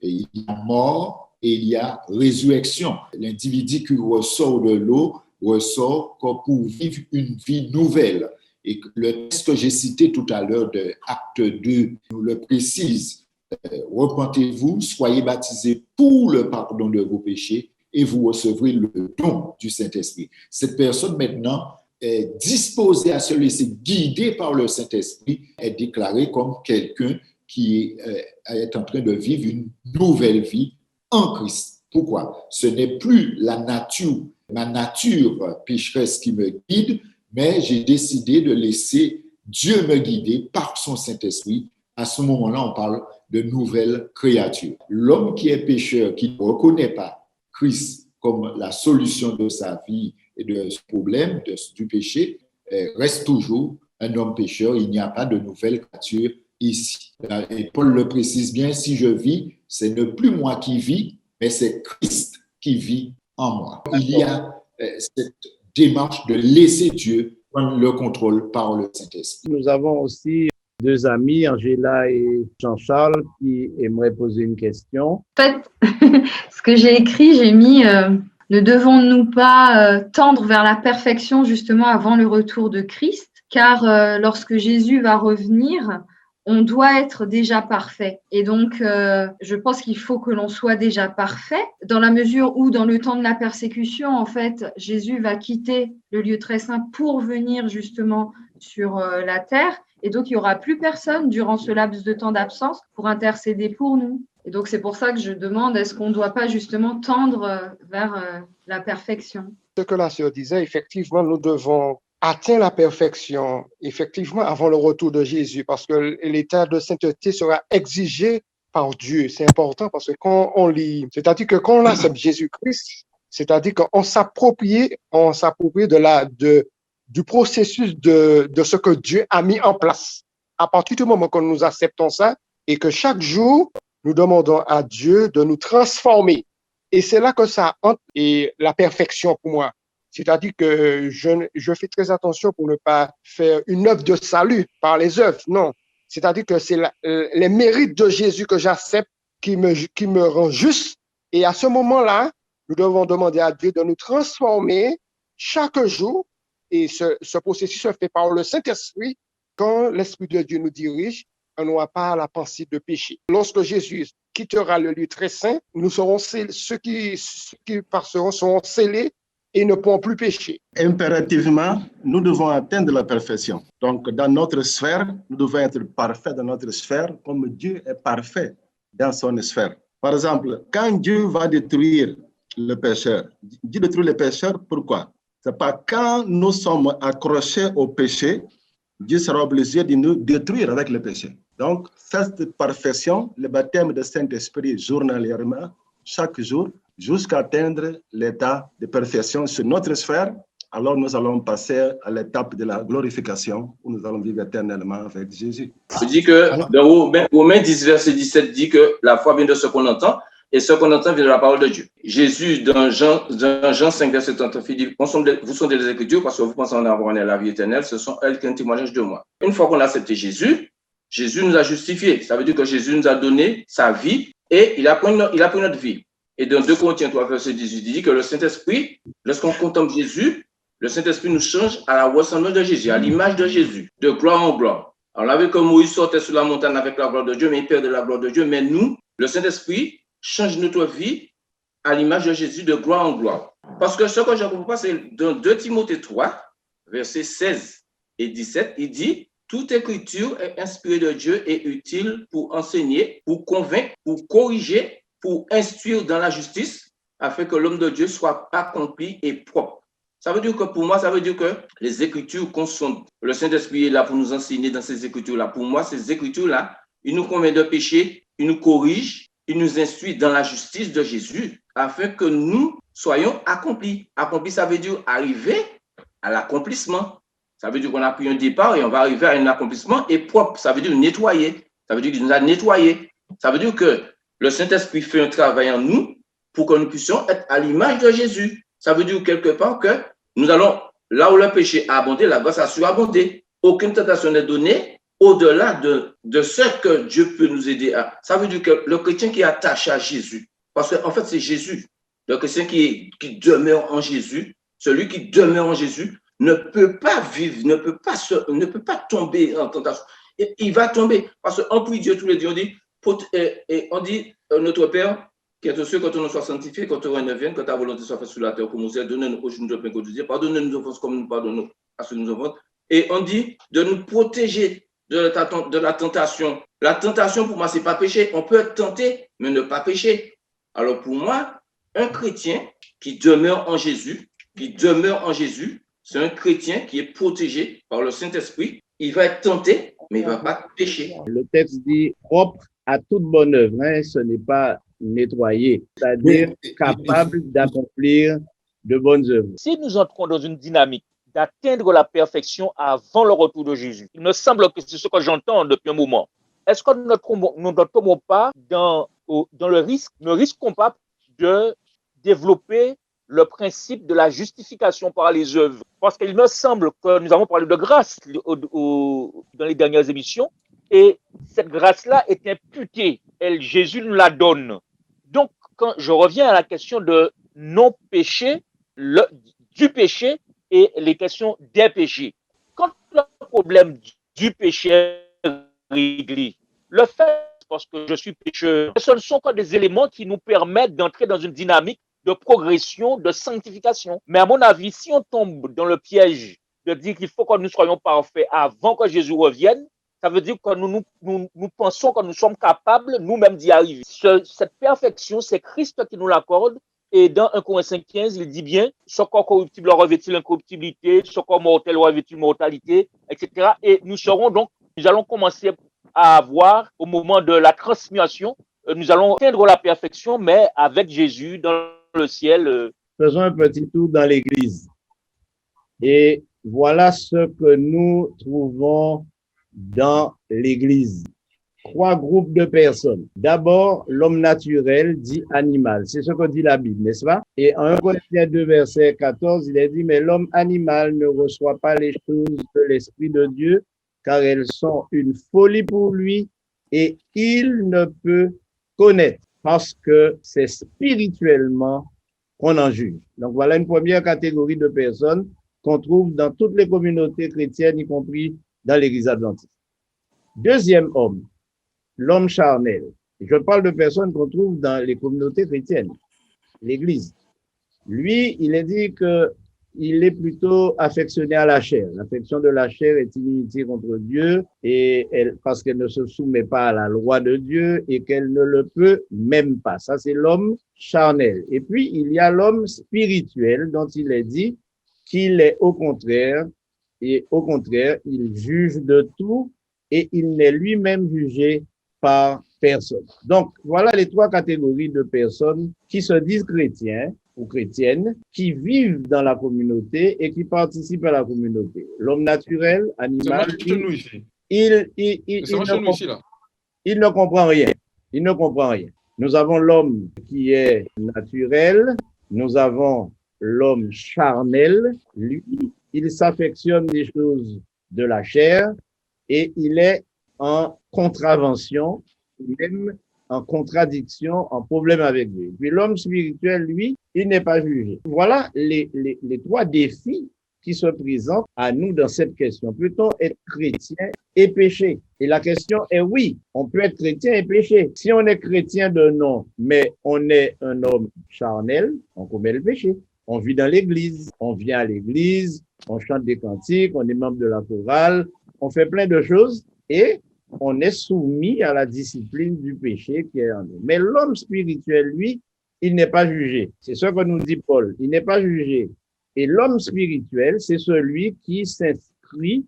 il y a mort et il y a résurrection. L'individu qui ressort de l'eau ressort comme pour vivre une vie nouvelle. Et le texte que j'ai cité tout à l'heure de Acte 2 nous le précise. Repentez-vous, soyez baptisés pour le pardon de vos péchés et vous recevrez le don du Saint-Esprit. Cette personne maintenant est disposée à se laisser guider par le Saint-Esprit, est déclarée comme quelqu'un qui est en train de vivre une nouvelle vie en Christ. Pourquoi? Ce n'est plus ma nature pécheresse qui me guide, mais j'ai décidé de laisser Dieu me guider par son Saint-Esprit. À ce moment-là, on parle de nouvelle créature. L'homme qui est pécheur, qui ne reconnaît pas Christ comme la solution de sa vie et de ce problème du péché, reste toujours un homme pécheur. Il n'y a pas de nouvelle créature ici. Et Paul le précise bien, si je vis, ce n'est plus moi qui vis, mais c'est Christ qui vit en moi. Il y a cette démarche de laisser Dieu prendre le contrôle par le Saint-Esprit. Nous avons aussi deux amis, Angela et Jean-Charles, qui aimeraient poser une question. En fait, ce que j'ai écrit, j'ai mis ne devons-nous pas tendre vers la perfection justement avant le retour de Christ, car lorsque Jésus va revenir, on doit être déjà parfait. Et donc, je pense qu'il faut que l'on soit déjà parfait, dans la mesure où, dans le temps de la persécution, en fait, Jésus va quitter le lieu très saint pour venir justement sur la terre. Et donc, il n'y aura plus personne durant ce laps de temps d'absence pour intercéder pour nous. Et donc, c'est pour ça que je demande, est-ce qu'on ne doit pas justement tendre vers la perfection? Ce que la sœur disait, effectivement, nous devons atteindre la perfection, effectivement, avant le retour de Jésus, parce que l'état de sainteté sera exigé par Dieu. C'est important parce que quand on lit, c'est-à-dire que quand on accepte Jésus-Christ, c'est-à-dire qu'on s'approprie du processus de ce que Dieu a mis en place. À partir du moment que nous acceptons ça et que chaque jour, nous demandons à Dieu de nous transformer. Et c'est là que ça entre et la perfection pour moi. C'est-à-dire que je fais très attention pour ne pas faire une œuvre de salut par les œuvres. Non. C'est-à-dire que c'est les mérites de Jésus que j'accepte qui me rend juste. Et à ce moment-là, nous devons demander à Dieu de nous transformer chaque jour. Et ce processus se fait par le Saint-Esprit. Quand l'Esprit de Dieu nous dirige, on n'aura pas la pensée de péché. Lorsque Jésus quittera le lieu très saint, nous serons scellés, ceux qui passeront seront scellés et ne pourront plus pécher. Impérativement, nous devons atteindre la perfection. Donc, dans notre sphère, nous devons être parfaits dans notre sphère comme Dieu est parfait dans son sphère. Par exemple, quand Dieu va détruire le pécheur, Dieu détruit le pécheur, pourquoi? C'est pas quand nous sommes accrochés au péché, Dieu sera obligé de nous détruire avec le péché. Donc, cette perfection, le baptême de Saint-Esprit journalièrement, chaque jour, jusqu'à atteindre l'état de perfection sur notre sphère, alors nous allons passer à l'étape de la glorification où nous allons vivre éternellement avec Jésus. Je dis que dans Romains 10, verset 17 dit que la foi vient de ce qu'on entend et ce qu'on entend vient de la parole de Dieu. Jésus, dans Jean 5, verset 38, dit vous sondez les Écritures parce que vous pensez en avoir la vie éternelle, ce sont elles qui ont témoignage de moi. Une fois qu'on a accepté Jésus, Jésus nous a justifiés. Ça veut dire que Jésus nous a donné sa vie et il a pris notre vie. Et dans 2 Corinthiens 3, verset 18, il dit que le Saint-Esprit, lorsqu'on contemple Jésus, le Saint-Esprit nous change à la ressemblance de Jésus, à l'image de Jésus, de gloire en gloire. Alors, on a vu que Moïse sortait sur la montagne avec la gloire de Dieu, mais il perd de la gloire de Dieu. Mais nous, le Saint-Esprit change notre vie à l'image de Jésus, de gloire en gloire. Parce que ce que je ne comprends pas, c'est dans 2 Timothée 3, versets 16 et 17, il dit « Toute écriture est inspirée de Dieu et utile pour enseigner, pour convaincre, pour corriger, pour instruire dans la justice, afin que l'homme de Dieu soit accompli et propre. » Ça veut dire que pour moi, ça veut dire que les Écritures qu'on sonde, le Saint-Esprit est là pour nous enseigner dans ces Écritures-là. Pour moi, ces Écritures-là, ils nous convainquent de péché, ils nous corrigent, ils nous instruisent dans la justice de Jésus, afin que nous soyons accomplis. Accompli, ça veut dire arriver à l'accomplissement. Ça veut dire qu'on a pris un départ et on va arriver à un accomplissement et propre. Ça veut dire nettoyer. Ça veut dire qu'il nous a nettoyés. Ça veut dire que le Saint-Esprit fait un travail en nous pour que nous puissions être à l'image de Jésus. Ça veut dire quelque part que nous allons, là où le péché a abondé, la grâce a surabondé. Aucune tentation n'est donnée au-delà de ce que Dieu peut nous aider à. Ça veut dire que le chrétien qui est attaché à Jésus, parce qu'en fait c'est Jésus, le chrétien qui demeure en Jésus, celui qui demeure en Jésus ne peut pas vivre, ne peut pas tomber en tentation. Et il va tomber, parce qu'on prie Dieu tous les dieux, on dit, notre Père, qui est aux cieux, quand on nous soit sanctifié, quand on revienne, quand ta volonté soit faite sur la terre, comme nous a donné aujourd'hui notre pain quotidien, pardonnez-nous nos offenses comme nous pardonnons à ceux qui nous offensent. Et on dit de nous protéger de la tentation La tentation, pour moi, c'est pas péché. On peut être tenté, mais ne pas pécher. Alors, pour moi, un chrétien qui demeure en Jésus, c'est un chrétien qui est protégé par le Saint-Esprit. Il va être tenté, mais il ne va pas pécher. Le texte dit propre à toute bonne œuvre, hein, ce n'est pas nettoyé, c'est-à-dire capable d'accomplir de bonnes œuvres. Si nous entrons dans une dynamique d'atteindre la perfection avant le retour de Jésus, il me semble que c'est ce que j'entends depuis un moment. Est-ce que nous ne tombons pas dans le risque, ne risquons pas de développer le principe de la justification par les œuvres? Parce qu'il me semble que nous avons parlé de grâce dans les dernières émissions, et cette grâce-là est imputée. Jésus nous la donne. Donc, quand je reviens à la question de non-péché, du péché et les questions des péchés. Quand le problème du péché est réglé, le fait, parce que je suis pécheur, ce ne sont que des éléments qui nous permettent d'entrer dans une dynamique de progression, de sanctification. Mais à mon avis, si on tombe dans le piège de dire qu'il faut que nous soyons parfaits avant que Jésus revienne, ça veut dire que nous pensons que nous sommes capables nous-mêmes d'y arriver. Cette perfection, c'est Christ qui nous l'accorde. Et dans 1 Corinthiens 15, il dit bien, ce corps corruptible revêt-il l'incorruptibilité, ce corps mortel revêt-il mortalité, etc. Et nous allons commencer à avoir, au moment de la transmutation, nous allons atteindre la perfection, mais avec Jésus dans le ciel. Faisons un petit tour dans l'Église. Et voilà ce que nous trouvons dans l'Église. 3 groupes de personnes. D'abord, l'homme naturel dit animal. C'est ce que dit la Bible, n'est-ce pas? Et en 1 Corinthiens 2, verset 14, il est dit, mais l'homme animal ne reçoit pas les choses de l'Esprit de Dieu, car elles sont une folie pour lui et il ne peut connaître parce que c'est spirituellement qu'on en juge. Donc voilà une première catégorie de personnes qu'on trouve dans toutes les communautés chrétiennes, y compris dans l'Église adventiste. Deuxième homme, l'homme charnel. Je parle de personnes qu'on trouve dans les communautés chrétiennes, l'Église. Lui, il est dit qu'il est plutôt affectionné à la chair. L'affection de la chair est inimitié contre Dieu parce qu'elle ne se soumet pas à la loi de Dieu et qu'elle ne le peut même pas. Ça, c'est l'homme charnel. Et puis, il y a l'homme spirituel dont il est dit qu'il est au contraire, il juge de tout et il n'est lui-même jugé par personne. Donc, voilà les 3 catégories de personnes qui se disent chrétiens ou chrétiennes, qui vivent dans la communauté et qui participent à la communauté. L'homme naturel, animal, il ne comprend rien. Il ne comprend rien. Nous avons l'homme qui est naturel, nous avons l'homme charnel, lui, il s'affectionne des choses de la chair et il est en contravention, même en contradiction, en problème avec Dieu. Puis l'homme spirituel, lui, il n'est pas jugé. Voilà les 3 défis qui se présentent à nous dans cette question. Peut-on être chrétien et pécher? Et la question est oui, on peut être chrétien et pécher. Si on est chrétien de nom, mais on est un homme charnel, on commet le péché. On vit dans l'église, on vient à l'église, on chante des cantiques, on est membre de la chorale, on fait plein de choses et on est soumis à la discipline du péché qui est en nous. Mais l'homme spirituel, lui, il n'est pas jugé. C'est ce que nous dit Paul. Il n'est pas jugé. Et l'homme spirituel, c'est celui qui s'inscrit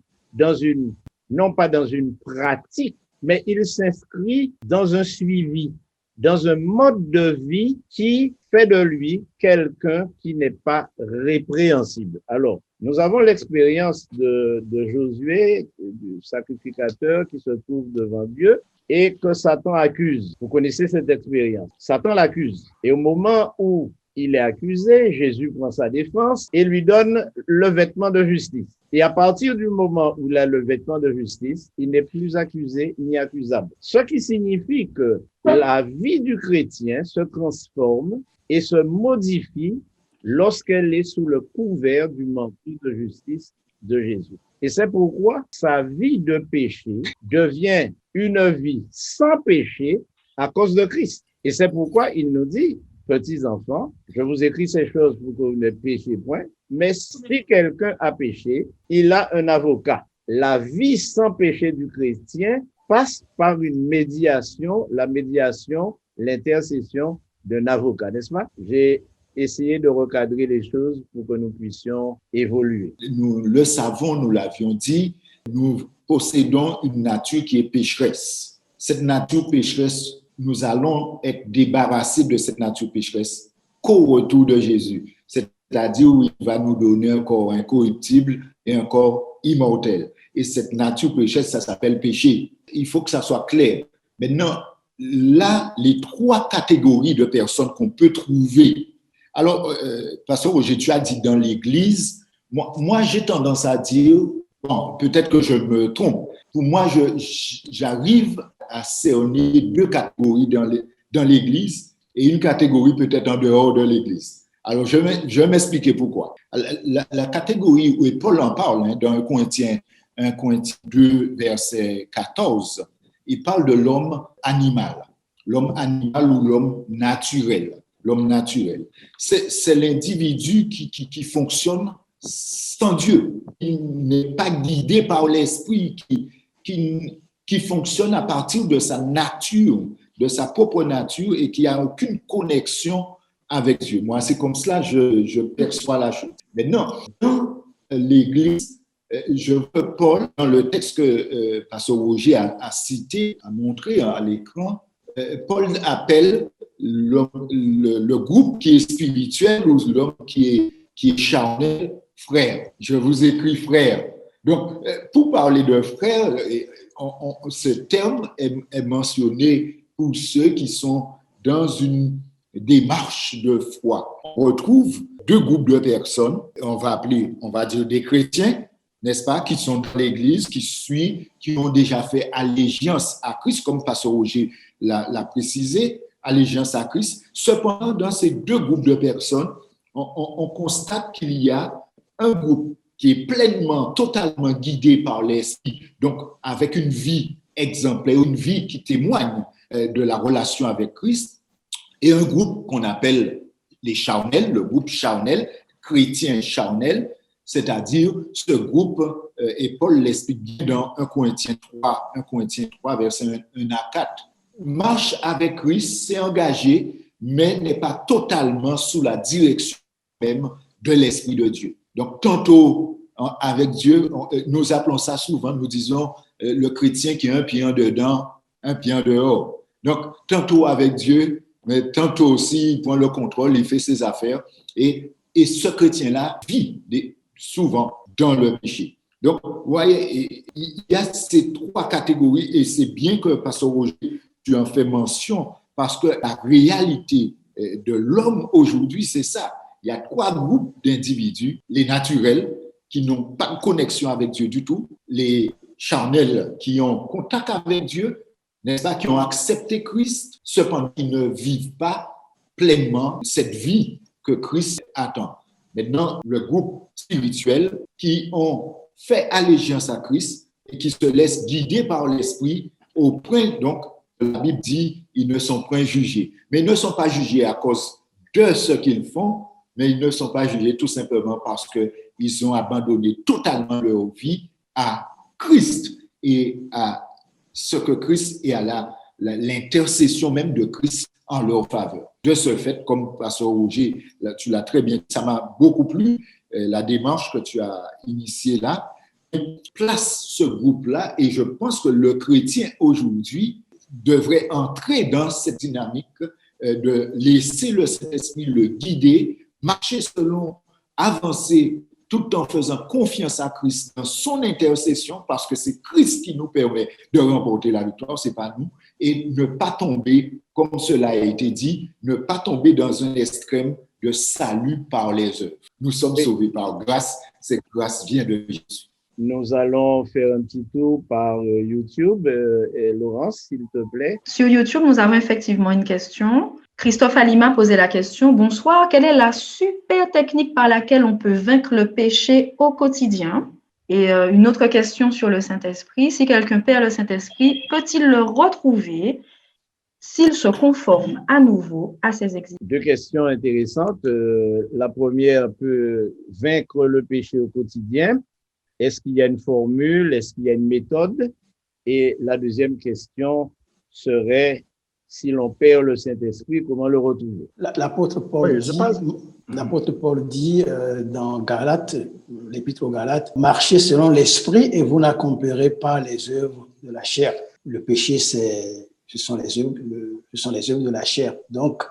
non pas dans une pratique, mais il s'inscrit dans un suivi, dans un mode de vie qui fait de lui quelqu'un qui n'est pas répréhensible. Alors, nous avons l'expérience de Josué, du sacrificateur qui se trouve devant Dieu et que Satan accuse. Vous connaissez cette expérience. Satan l'accuse. Et au moment où il est accusé, Jésus prend sa défense et lui donne le vêtement de justice. Et à partir du moment où il a le vêtement de justice, il n'est plus accusé ni accusable. Ce qui signifie que la vie du chrétien se transforme et se modifie lorsqu'elle est sous le couvert du manteau de justice de Jésus. Et c'est pourquoi sa vie de péché devient une vie sans péché à cause de Christ. Et c'est pourquoi il nous dit, petits enfants, je vous écris ces choses pour que vous ne péchiez point, mais si quelqu'un a péché, il a un avocat. La vie sans péché du chrétien passe par une médiation, l'intercession d'un avocat, n'est-ce pas? J'ai essayé de recadrer les choses pour que nous puissions évoluer. Nous le savons, nous l'avions dit, nous possédons une nature qui est pécheresse. Cette nature pécheresse, nous allons être débarrassés de cette nature pécheresse qu'au retour de Jésus. C'est-à-dire où il va nous donner un corps incorruptible et un corps immortel. Et cette nature pécheresse, ça s'appelle péché. Il faut que ça soit clair. Maintenant, là, les 3 catégories de personnes qu'on peut trouver. Alors, Pasteur Roger, tu as dit dans l'Église, moi j'ai tendance à dire, bon, peut-être que je me trompe, pour moi, j'arrive à cerner 2 catégories dans l'Église et une catégorie peut-être en dehors de l'Église. Alors, je vais m'expliquer pourquoi. La catégorie où Paul en parle, dans 1 Corinthiens 2, verset 14, il parle de l'homme animal ou l'homme naturel. L'homme naturel. C'est l'individu qui fonctionne sans Dieu. Il n'est pas guidé par l'esprit, qui fonctionne à partir de sa nature, de sa propre nature et qui n'a aucune connexion avec Dieu. Moi, c'est comme cela que je perçois la chose. Maintenant, dans l'Église, je veux Paul, dans le texte que Pasteur Roger a cité, a montré à l'écran, Paul appelle le groupe qui est spirituel ou l'homme qui est charnel, frère. Je vous écris frère. Donc, pour parler de frère, ce terme est mentionné pour ceux qui sont dans une démarche de foi. On retrouve 2 groupes de personnes, on va dire des chrétiens, n'est-ce pas, qui sont dans l'Église, qui ont déjà fait allégeance à Christ, comme Pasteur Roger l'a précisé, allégeance à Christ. Cependant, dans ces 2 groupes de personnes, on constate qu'il y a un groupe qui est pleinement, totalement guidé par l'Esprit, donc avec une vie exemplaire, une vie qui témoigne de la relation avec Christ, et un groupe qu'on appelle les charnels, le groupe charnel, chrétien charnel, c'est-à-dire ce groupe, et Paul l'explique dans 1 Corinthiens 3, verset 1 à 4. Marche avec Christ, s'est engagé, mais n'est pas totalement sous la direction même de l'Esprit de Dieu. Donc, tantôt, avec Dieu, nous appelons ça souvent, nous disons, le chrétien qui a un pied en dedans, un pied en dehors. Donc, tantôt avec Dieu, mais tantôt aussi, il prend le contrôle, il fait ses affaires. Et ce chrétien-là vit souvent dans le péché. Donc, vous voyez, il y a ces 3 catégories et c'est bien que, Pasteur Roger, tu en fais mention parce que la réalité de l'homme aujourd'hui, c'est ça. Il y a 3 groupes d'individus, les naturels qui n'ont pas de connexion avec Dieu du tout, les charnels qui ont contact avec Dieu, n'est-ce pas, qui ont accepté Christ, cependant qui ne vivent pas pleinement cette vie que Christ attend. Maintenant, le groupe spirituel qui ont fait allégeance à Christ et qui se laissent guider par l'Esprit au point, donc, la Bible dit, ils ne sont point jugés. Mais ils ne sont pas jugés à cause de ce qu'ils font, mais ils ne sont pas jugés tout simplement parce qu'ils ont abandonné totalement leur vie à Christ et à ce que Christ et à l'intercession même de Christ en leur faveur. De ce fait, comme Pasteur Roger, tu l'as très bien dit, ça m'a beaucoup plu, la démarche que tu as initiée là, place ce groupe-là et je pense que le chrétien aujourd'hui devrait entrer dans cette dynamique de laisser le Saint-Esprit le guider, marcher selon, avancer tout en faisant confiance à Christ dans son intercession parce que c'est Christ qui nous permet de remporter la victoire, c'est pas nous, et ne pas tomber, comme cela a été dit, ne pas tomber dans un extrême de salut par les œuvres. Nous sommes sauvés par grâce, cette grâce vient de Jésus. Nous allons faire un petit tour par YouTube. Et Laurence, s'il te plaît. Sur YouTube, nous avons effectivement une question. Christophe Alima posait la question. Bonsoir, quelle est la super technique par laquelle on peut vaincre le péché au quotidien? Et une autre question sur le Saint-Esprit. Si quelqu'un perd le Saint-Esprit, peut-il le retrouver s'il se conforme à nouveau à ses exigences? 2 questions intéressantes. La première peut vaincre le péché au quotidien. Est-ce qu'il y a une formule? Est-ce qu'il y a une méthode? Et la deuxième question serait, si l'on perd le Saint-Esprit, comment le retrouver? L'apôtre Paul, Oui, je pense. l'apôtre Paul dit dans Galates, l'épître aux Galates, marchez selon l'esprit et vous n'accomplirez pas les œuvres de la chair. Le péché, ce sont les œuvres de la chair. Donc,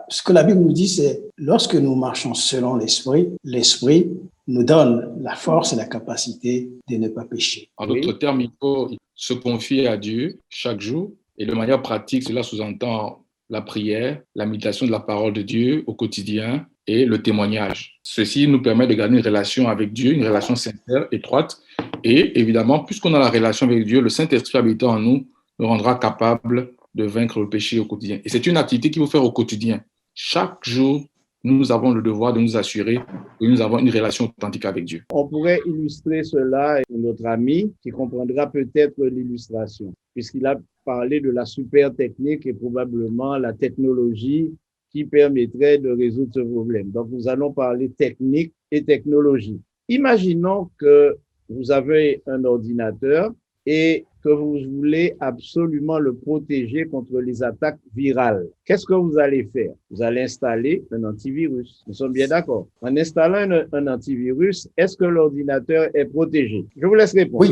ce que la Bible nous dit, c'est lorsque nous marchons selon l'esprit nous donne la force et la capacité de ne pas pécher. En d'autres termes, il faut se confier à Dieu chaque jour. Et de manière pratique, cela sous-entend la prière, la méditation de la parole de Dieu au quotidien et le témoignage. Ceci nous permet de garder une relation avec Dieu, une relation sincère, étroite. Et évidemment, puisqu'on a la relation avec Dieu, le Saint-Esprit habitant en nous nous rendra capable de vaincre le péché au quotidien. Et c'est une activité qu'il faut faire au quotidien. Chaque jour, nous avons le devoir de nous assurer que nous avons une relation authentique avec Dieu. On pourrait illustrer cela avec notre ami qui comprendra peut-être l'illustration, puisqu'il a parlé de la super technique et probablement la technologie qui permettrait de résoudre ce problème. Donc, nous allons parler technique et technologie. Imaginons que vous avez un ordinateur et que vous voulez absolument le protéger contre les attaques virales. Qu'est-ce que vous allez faire? Vous allez installer un antivirus. Nous sommes bien d'accord. En installant un antivirus, est-ce que l'ordinateur est protégé? Je vous laisse répondre.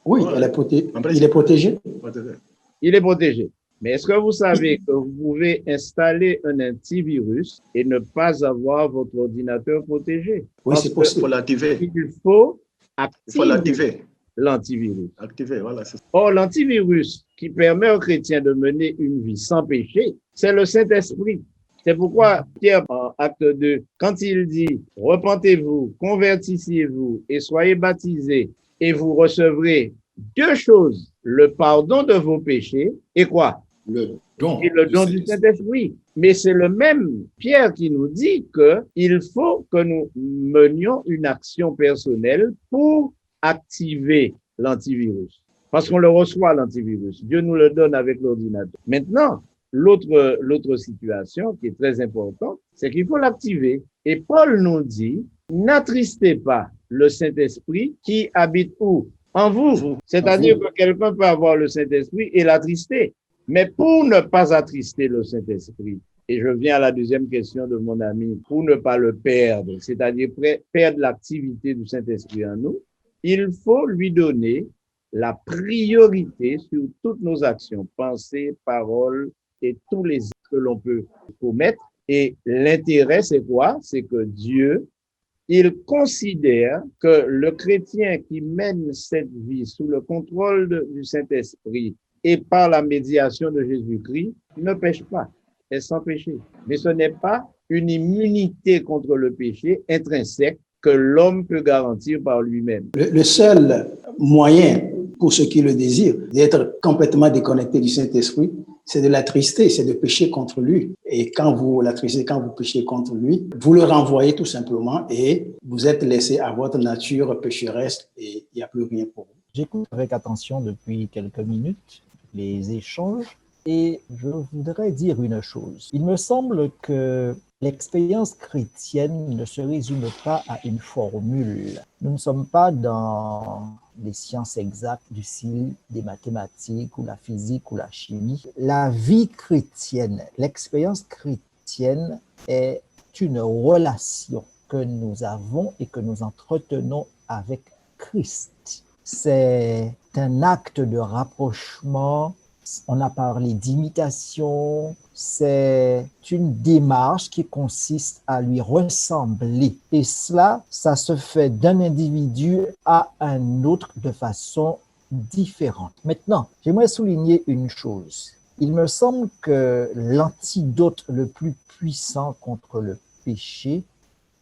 Oui, il est protégé. Il est protégé. Mais est-ce que vous savez que vous pouvez installer un antivirus et ne pas avoir votre ordinateur protégé? Oui, c'est possible. Il faut l'activer. Il faut activer l'antivirus. Voilà, Or, l'antivirus qui permet aux chrétiens de mener une vie sans péché, c'est le Saint-Esprit. C'est pourquoi Pierre, en acte 2, quand il dit « Repentez-vous, convertissez-vous et soyez baptisés et vous recevrez deux choses, le pardon de vos péchés et quoi? Le don. Et le don du Saint-Esprit. » Mais c'est le même Pierre qui nous dit qu'il faut que nous menions une action personnelle pour activer l'antivirus. Parce qu'on le reçoit, l'antivirus. Dieu nous le donne avec l'ordinateur. Maintenant, l'autre situation qui est très importante, c'est qu'il faut l'activer. Et Paul nous dit, n'attristez pas le Saint-Esprit qui habite où? En vous. C'est-à-dire que quelqu'un peut avoir le Saint-Esprit et l'attrister. Mais pour ne pas attrister le Saint-Esprit, et je viens à la deuxième question de mon ami, pour ne pas le perdre, c'est-à-dire perdre l'activité du Saint-Esprit en nous, il faut lui donner la priorité sur toutes nos actions, pensées, paroles et tous les actes que l'on peut commettre. Et l'intérêt, c'est quoi? C'est que Dieu, il considère que le chrétien qui mène cette vie sous le contrôle du Saint-Esprit et par la médiation de Jésus-Christ ne pêche pas, est sans péché. Mais ce n'est pas une immunité contre le péché intrinsèque que l'homme peut garantir par lui-même. Le seul moyen pour ceux qui le désirent d'être complètement déconnecté du Saint-Esprit, c'est de l'attrister, c'est de pécher contre lui. Et quand vous l'attristez, quand vous péchez contre lui, vous le renvoyez tout simplement et vous êtes laissé à votre nature pécheresse et il n'y a plus rien pour vous. J'écoute avec attention depuis quelques minutes les échanges et je voudrais dire une chose. Il me semble que l'expérience chrétienne ne se résume pas à une formule. Nous ne sommes pas dans les sciences exactes du style des mathématiques ou la physique ou la chimie. La vie chrétienne, l'expérience chrétienne est une relation que nous avons et que nous entretenons avec Christ. C'est un acte de rapprochement. On a parlé d'imitation, c'est une démarche qui consiste à lui ressembler. Et cela, ça se fait d'un individu à un autre de façon différente. Maintenant, j'aimerais souligner une chose. Il me semble que l'antidote le plus puissant contre le péché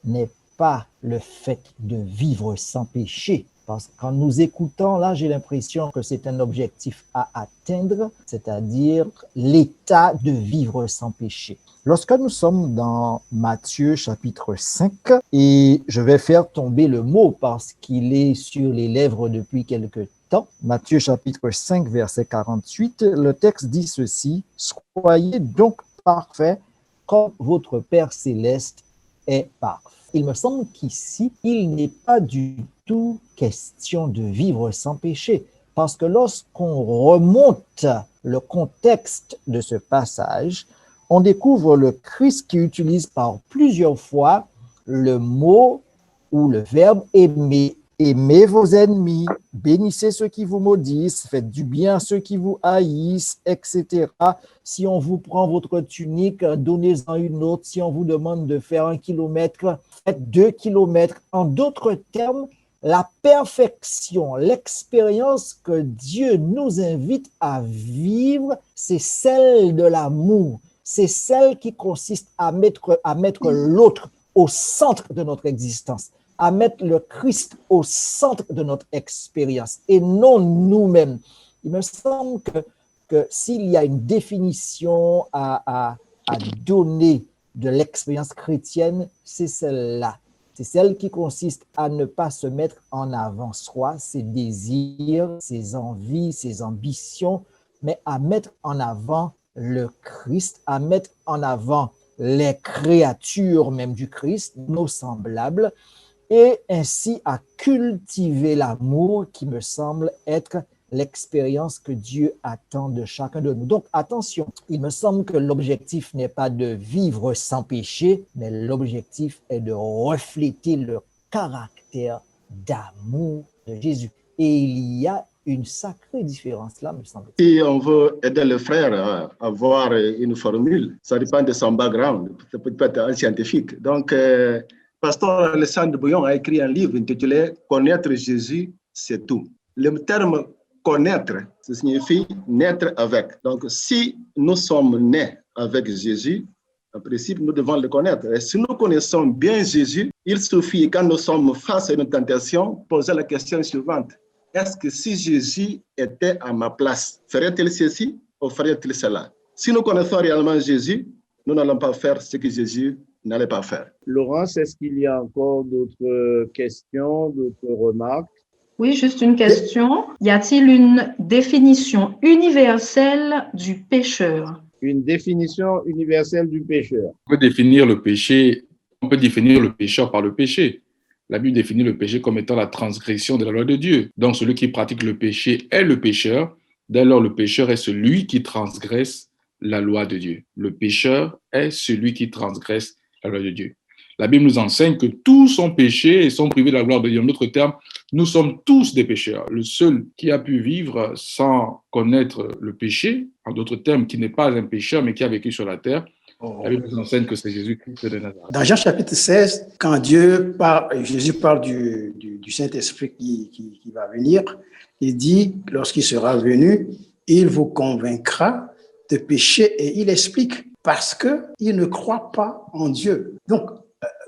n'est pas le fait de vivre sans péché. Parce qu'en nous écoutant, là, j'ai l'impression que c'est un objectif à atteindre, c'est-à-dire l'état de vivre sans péché. Lorsque nous sommes dans Matthieu chapitre 5, et je vais faire tomber le mot parce qu'il est sur les lèvres depuis quelque temps, Matthieu chapitre 5, verset 48, le texte dit ceci, « Soyez donc parfaits comme votre Père céleste est parfait. » Il me semble qu'ici, il n'est pas du tout question de vivre sans péché. Parce que lorsqu'on remonte le contexte de ce passage, on découvre le Christ qui utilise par plusieurs fois le mot ou le verbe aimer. Aimez vos ennemis, bénissez ceux qui vous maudissent, faites du bien à ceux qui vous haïssent, etc. Si on vous prend votre tunique, donnez-en une autre. Si on vous demande de faire 1 kilomètre, faites 2 kilomètres. En d'autres termes, la perfection, l'expérience que Dieu nous invite à vivre, c'est celle de l'amour. C'est celle qui consiste à mettre l'autre au centre de notre existence, à mettre le Christ au centre de notre expérience et non nous-mêmes. Il me semble que s'il y a une définition à donner de l'expérience chrétienne, c'est celle-là. C'est celle qui consiste à ne pas se mettre en avant soi, ses désirs, ses envies, ses ambitions, mais à mettre en avant le Christ, à mettre en avant les créatures même du Christ, nos semblables, et ainsi à cultiver l'amour qui me semble être l'expérience que Dieu attend de chacun de nous. Donc attention, il me semble que l'objectif n'est pas de vivre sans péché, mais l'objectif est de refléter le caractère d'amour de Jésus. Et il y a une sacrée différence là, me semble. Si on veut aider le frère à avoir une formule, ça dépend de son background. Ça peut être un scientifique. Donc, Pasteur Alessandre Bouillon a écrit un livre intitulé « Connaître Jésus, c'est tout ». Le terme « connaître », ça signifie « naître avec ». Donc, si nous sommes nés avec Jésus, en principe, nous devons le connaître. Et si nous connaissons bien Jésus, il suffit, quand nous sommes face à une tentation, poser la question suivante. Est-ce que si Jésus était à ma place, ferait-il ceci ou ferait-il cela? Si nous connaissons réellement Jésus, nous n'allons pas faire ce que Jésus n'allait pas faire. Laurence, est-ce qu'il y a encore d'autres questions, d'autres remarques? Oui, juste une question. Y a-t-il une définition universelle du pécheur? Une définition universelle du pécheur. On peut définir le pécheur par le péché. La Bible définit le péché comme étant la transgression de la loi de Dieu. Donc, celui qui pratique le péché est le pécheur. Dès lors, le pécheur est celui qui transgresse la loi de Dieu. Le pécheur est celui qui transgresse la loi de Dieu. La Bible nous enseigne que tous sont péchés et sont privés de la gloire de Dieu. En d'autres termes, nous sommes tous des pécheurs. Le seul qui a pu vivre sans connaître le péché, en d'autres termes, qui n'est pas un pécheur, mais qui a vécu sur la terre, la Bible nous enseigne que c'est Jésus-Christ de Nazareth. Dans Jean chapitre 16, quand Jésus parle du Saint-Esprit qui va venir, il dit, lorsqu'il sera venu, il vous convaincra de péché et il explique parce qu'il ne croit pas en Dieu. Donc,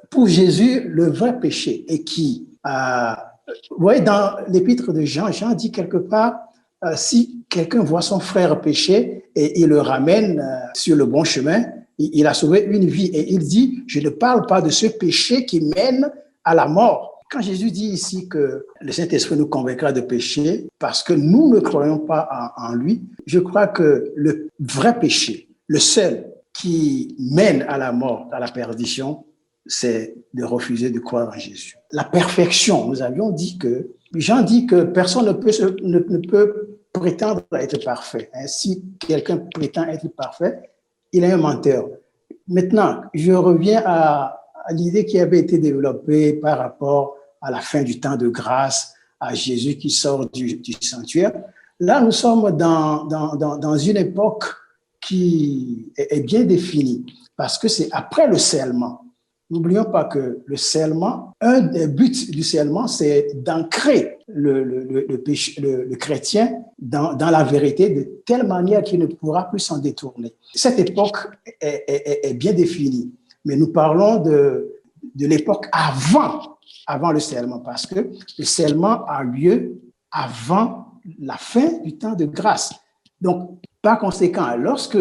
pour Jésus, le vrai péché est qui? Vous voyez, dans l'épître de Jean, Jean dit quelque part, si quelqu'un voit son frère pécher et il le ramène sur le bon chemin, il a sauvé une vie. Et il dit, je ne parle pas de ce péché qui mène à la mort. Quand Jésus dit ici que le Saint-Esprit nous convaincra de péché parce que nous ne croyons pas en lui, je crois que le vrai péché, le seul qui mène à la mort, à la perdition, c'est de refuser de croire en Jésus. La perfection, nous avions dit que, Jean dit que personne ne peut prétendre être parfait. Si quelqu'un prétend être parfait, il est un menteur. Maintenant, je reviens à l'idée qui avait été développée par rapport à la fin du temps de grâce, à Jésus qui sort du sanctuaire. Là, nous sommes dans une époque qui est bien définie, parce que c'est après le scellement. N'oublions pas que le scellement, un des buts du scellement, c'est d'ancrer le chrétien dans la vérité de telle manière qu'il ne pourra plus s'en détourner. Cette époque est bien définie, mais nous parlons de l'époque avant le scellement, parce que le scellement a lieu avant la fin du temps de grâce. Donc, par conséquent, lorsque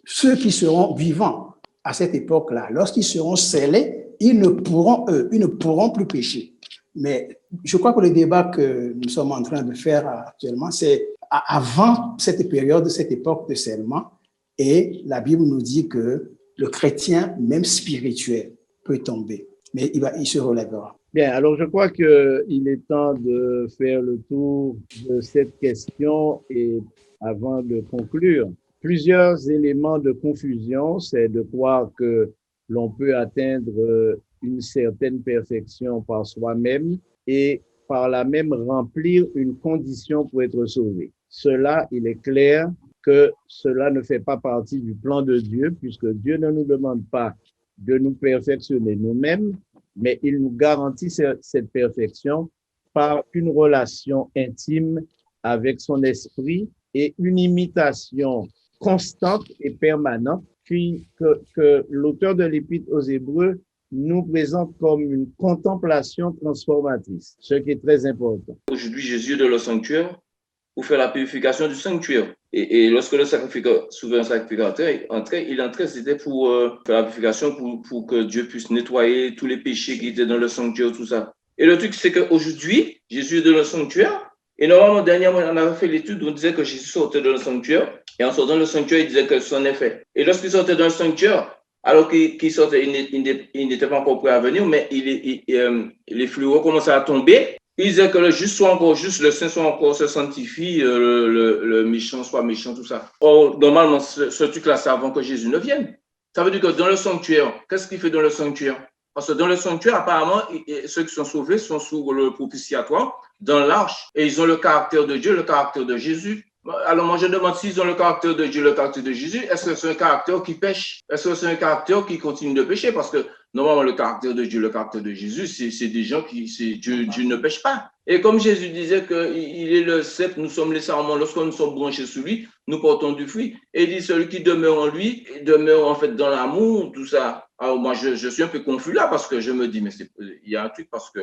ceux qui seront vivants à cette époque-là, lorsqu'ils seront scellés, ils ne pourront plus pécher. Mais je crois que le débat que nous sommes en train de faire actuellement, c'est avant cette période, cette époque de scellement, et la Bible nous dit que le chrétien, même spirituel, peut tomber, mais il se relèvera. Bien, alors je crois qu'il est temps de faire le tour de cette question et avant de conclure, plusieurs éléments de confusion, c'est de croire que l'on peut atteindre une certaine perfection par soi-même et par là même remplir une condition pour être sauvé. Cela, il est clair que cela ne fait pas partie du plan de Dieu, puisque Dieu ne nous demande pas de nous perfectionner nous-mêmes, mais il nous garantit cette perfection par une relation intime avec son esprit et une imitation constante et permanente que l'auteur de l'Épître aux Hébreux nous présente comme une contemplation transformatrice, ce qui est très important. Aujourd'hui, Jésus est dans le sanctuaire pour faire la purification du sanctuaire. Et lorsque le souverain sacrificateur entrait, c'était pour faire la purification, pour que Dieu puisse nettoyer tous les péchés qui étaient dans le sanctuaire, tout ça. Et le truc, c'est qu'aujourd'hui, Jésus est dans le sanctuaire. Et normalement, dernièrement, on avait fait l'étude où on disait que Jésus sortait dans le sanctuaire. Et en sortant dans le sanctuaire, il disait que c'en est fait. Et lorsqu'il sortait dans le sanctuaire, alors qu'il sortait, il n'était pas encore prêt à venir, mais les fluides commençaient à tomber. Il disait que le juste soit encore juste, le saint soit encore se sanctifie, le méchant soit méchant, tout ça. Or, normalement, ce truc-là, c'est avant que Jésus ne vienne. Ça veut dire que dans le sanctuaire, qu'est-ce qu'il fait dans le sanctuaire? Parce que dans le sanctuaire, apparemment, ceux qui sont sauvés sont sous le propitiatoire, dans l'arche, et ils ont le caractère de Dieu, le caractère de Jésus. Alors moi, je demande s'ils ont le caractère de Dieu, le caractère de Jésus, est-ce que c'est un caractère qui pêche? Est-ce que c'est un caractère qui continue de pécher? Parce que normalement, le caractère de Dieu, le caractère de Jésus, c'est des gens Dieu ne pêche pas. Et comme Jésus disait qu'il est le cep, nous sommes les sarments, lorsque nous sommes branchés sous lui, nous portons du fruit. Et il dit, celui qui demeure en lui, demeure en fait dans l'amour, tout ça. Alors moi, je suis un peu confus là, parce que je me dis, mais il y a un truc, parce que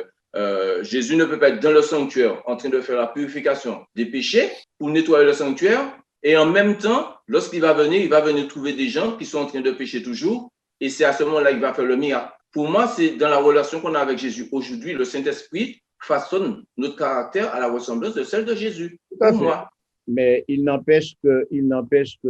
Jésus ne peut pas être dans le sanctuaire en train de faire la purification des péchés pour nettoyer le sanctuaire. Et en même temps, lorsqu'il va venir trouver des gens qui sont en train de pécher toujours. Et c'est à ce moment-là qu'il va faire le miracle. Pour moi, c'est dans la relation qu'on a avec Jésus. Aujourd'hui, le Saint-Esprit façonne notre caractère à la ressemblance de celle de Jésus. Pour moi. Mais il n'empêche que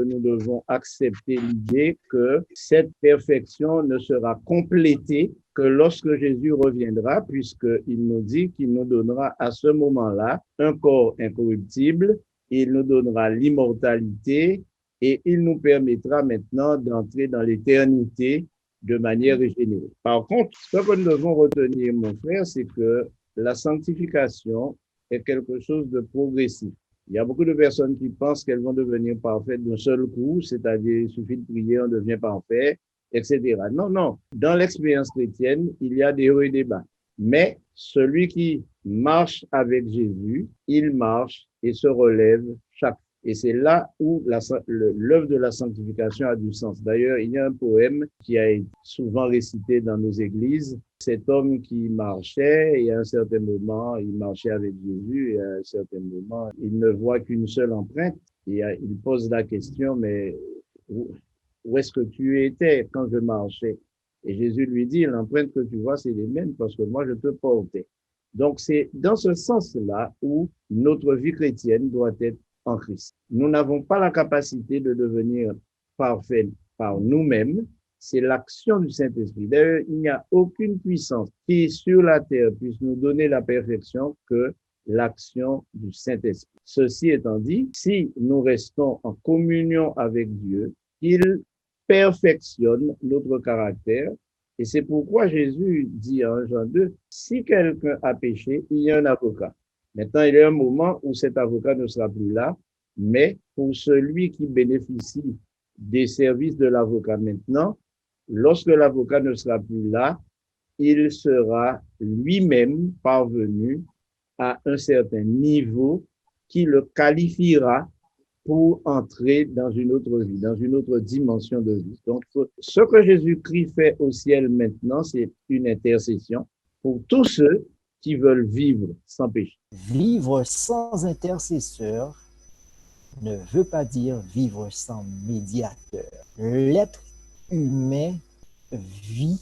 nous devons accepter l'idée que cette perfection ne sera complétée que lorsque Jésus reviendra, puisqu'il nous dit qu'il nous donnera à ce moment-là un corps incorruptible, il nous donnera l'immortalité et il nous permettra maintenant d'entrer dans l'éternité de manière régénérée. Par contre, ce que nous devons retenir, mon frère, c'est que la sanctification est quelque chose de progressif. Il y a beaucoup de personnes qui pensent qu'elles vont devenir parfaites d'un seul coup, c'est-à-dire il suffit de prier, on devient parfait, etc. Non, non. Dans l'expérience chrétienne, il y a des hauts et des bas. Mais celui qui marche avec Jésus, il marche et se relève chaque fois. Et c'est là où l'œuvre de la sanctification a du sens. D'ailleurs, il y a un poème qui a été souvent récité dans nos églises. Cet homme qui marchait, et à un certain moment, il marchait avec Jésus, et à un certain moment, il ne voit qu'une seule empreinte. Et il pose la question, mais où est-ce que tu étais quand je marchais? Et Jésus lui dit, l'empreinte que tu vois, c'est les mêmes parce que moi, je te portais. Donc, c'est dans ce sens-là où notre vie chrétienne doit être en Christ. Nous n'avons pas la capacité de devenir parfaits par nous-mêmes. C'est l'action du Saint-Esprit. D'ailleurs, il n'y a aucune puissance qui, sur la terre, puisse nous donner la perfection que l'action du Saint-Esprit. Ceci étant dit, si nous restons en communion avec Dieu, il perfectionne notre caractère. Et c'est pourquoi Jésus dit en Jean 2, si quelqu'un a péché, il y a un avocat. Maintenant, il y a un moment où cet avocat ne sera plus là, mais pour celui qui bénéficie des services de l'avocat maintenant, lorsque l'avocat ne sera plus là, il sera lui-même parvenu à un certain niveau qui le qualifiera pour entrer dans une autre vie, dans une autre dimension de vie. Donc, ce que Jésus-Christ fait au ciel maintenant, c'est une intercession pour tous ceux qui veulent vivre sans péché. Vivre sans intercesseur ne veut pas dire vivre sans médiateur. L'être humain vit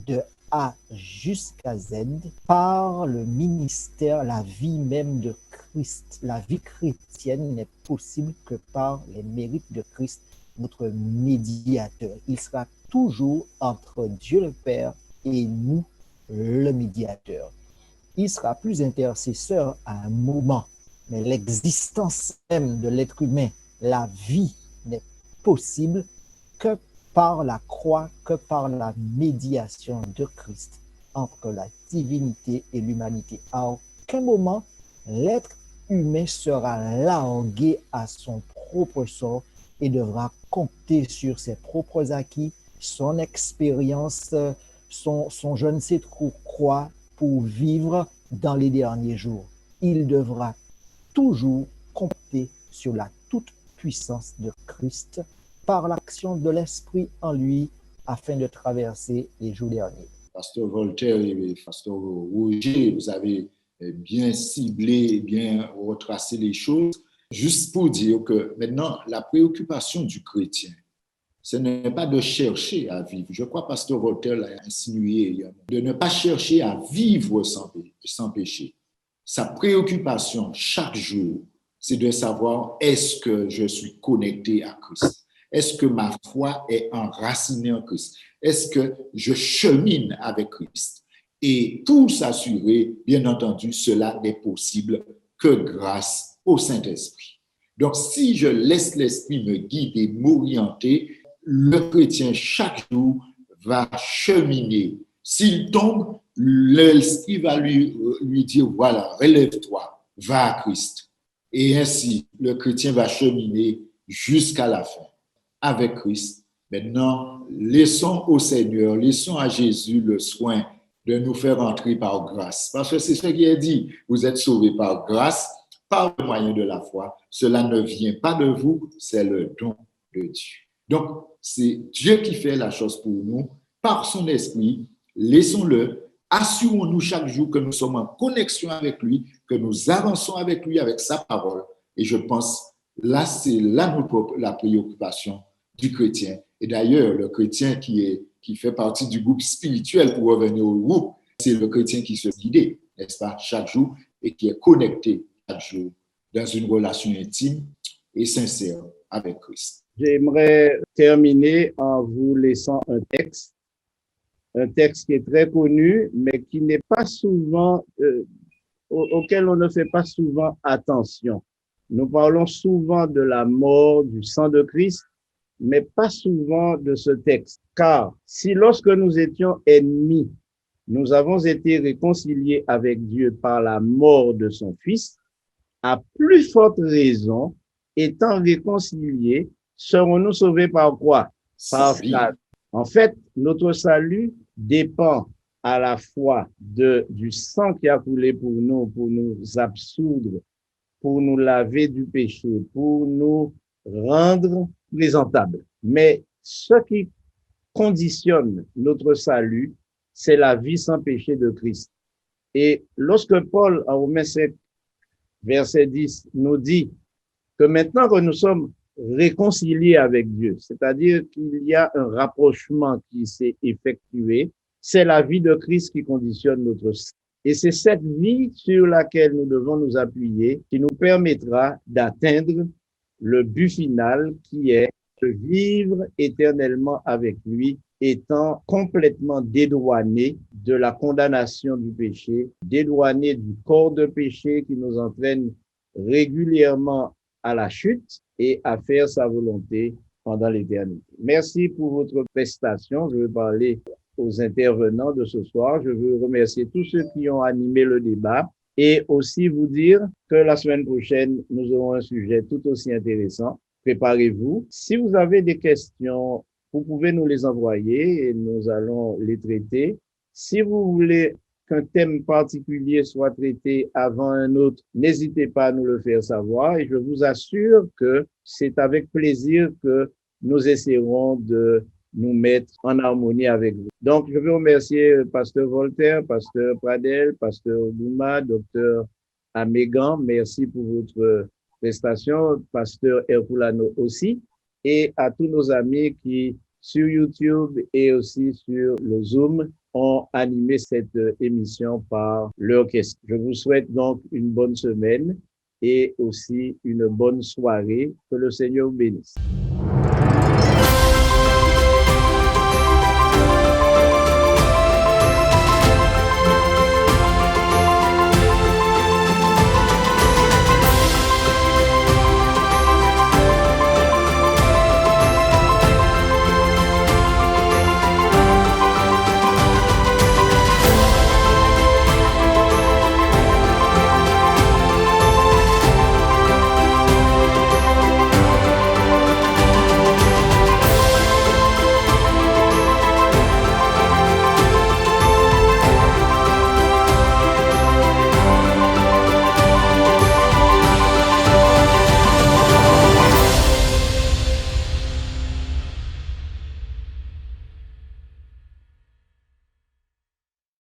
de A jusqu'à Z par le ministère, la vie même de Christ. La vie chrétienne n'est possible que par les mérites de Christ, notre médiateur. Il sera toujours entre Dieu le Père et nous, le médiateur. il sera plus intercesseur à un moment. Mais l'existence même de l'être humain, la vie, n'est possible que par la croix, que par la médiation de Christ entre la divinité et l'humanité. À aucun moment, l'être humain sera largué à son propre sort et devra compter sur ses propres acquis, son expérience, son je ne sais trop quoi pour vivre dans les derniers jours. Il devra toujours compter sur la toute-puissance de Christ par l'action de l'Esprit en lui afin de traverser les jours derniers. Pasteur Voltaire et Pasteur Roger, vous avez bien ciblé, bien retracé les choses. Juste pour dire que maintenant, la préoccupation du chrétien, ce n'est pas de chercher à vivre. Je crois que Pasteur Voltaire l'a insinué, de ne pas chercher à vivre sans péché. Sa préoccupation chaque jour, c'est de savoir est-ce que je suis connecté à Christ? Est-ce que ma foi est enracinée en Christ? Est-ce que je chemine avec Christ? Et pour s'assurer, bien entendu, cela n'est possible que grâce au Saint-Esprit. Donc, si je laisse l'Esprit me guider, m'orienter, le chrétien, chaque jour, va cheminer. S'il tombe, l'Esprit va lui dire, voilà, relève-toi, va à Christ. Et ainsi, le chrétien va cheminer jusqu'à la fin avec Christ. Maintenant, laissons au Seigneur, laissons à Jésus le soin de nous faire entrer par grâce. Parce que c'est ce qui est dit, vous êtes sauvés par grâce, par le moyen de la foi. Cela ne vient pas de vous, c'est le don de Dieu. Donc, c'est Dieu qui fait la chose pour nous, par son esprit. Laissons-le, assurons-nous chaque jour que nous sommes en connexion avec lui, que nous avançons avec lui, avec sa parole. Et je pense, là, c'est là la préoccupation du chrétien. Et d'ailleurs, le chrétien qui fait partie du groupe spirituel, pour revenir au groupe, c'est le chrétien qui se guide, n'est-ce pas, chaque jour, et qui est connecté chaque jour dans une relation intime et sincère avec Christ. J'aimerais terminer en vous laissant un texte qui est très connu, mais qui n'est pas souvent, auquel on ne fait pas souvent attention. Nous parlons souvent de la mort, du sang de Christ, mais pas souvent de ce texte. Car si lorsque nous étions ennemis, nous avons été réconciliés avec Dieu par la mort de son Fils, à plus forte raison, étant réconciliés, serons-nous sauvés par quoi? Par sa vie. En fait, notre salut dépend à la fois du sang qui a coulé pour nous absoudre, pour nous laver du péché, pour nous rendre présentables. Mais ce qui conditionne notre salut, c'est la vie sans péché de Christ. Et lorsque Paul, en Romains 7, verset 10, nous dit que maintenant que nous sommes réconciliés avec Dieu, c'est-à-dire qu'il y a un rapprochement qui s'est effectué, c'est la vie de Christ qui conditionne notre salut. Et c'est cette vie sur laquelle nous devons nous appuyer qui nous permettra d'atteindre le but final qui est de vivre éternellement avec lui, étant complètement dédouané de la condamnation du péché, dédouané du corps de péché qui nous entraîne régulièrement à la chute et à faire sa volonté pendant l'éternité. Merci pour votre prestation. Je veux parler aux intervenants de ce soir. Je veux remercier tous ceux qui ont animé le débat et aussi vous dire que la semaine prochaine, nous aurons un sujet tout aussi intéressant. Préparez-vous. Si vous avez des questions, vous pouvez nous les envoyer et nous allons les traiter. Si vous voulez qu'un thème particulier soit traité avant un autre, n'hésitez pas à nous le faire savoir et je vous assure que c'est avec plaisir que nous essaierons de nous mettre en harmonie avec vous. Donc, je veux remercier Pasteur Voltaire, Pasteur Pradel, Pasteur Douma, Docteur Amégan. Merci pour votre prestation, Pasteur Herculano aussi, et à tous nos amis qui, sur YouTube et aussi sur le Zoom, ont animé cette émission par leur question. Je vous souhaite donc une bonne semaine et aussi une bonne soirée. Que le Seigneur vous bénisse.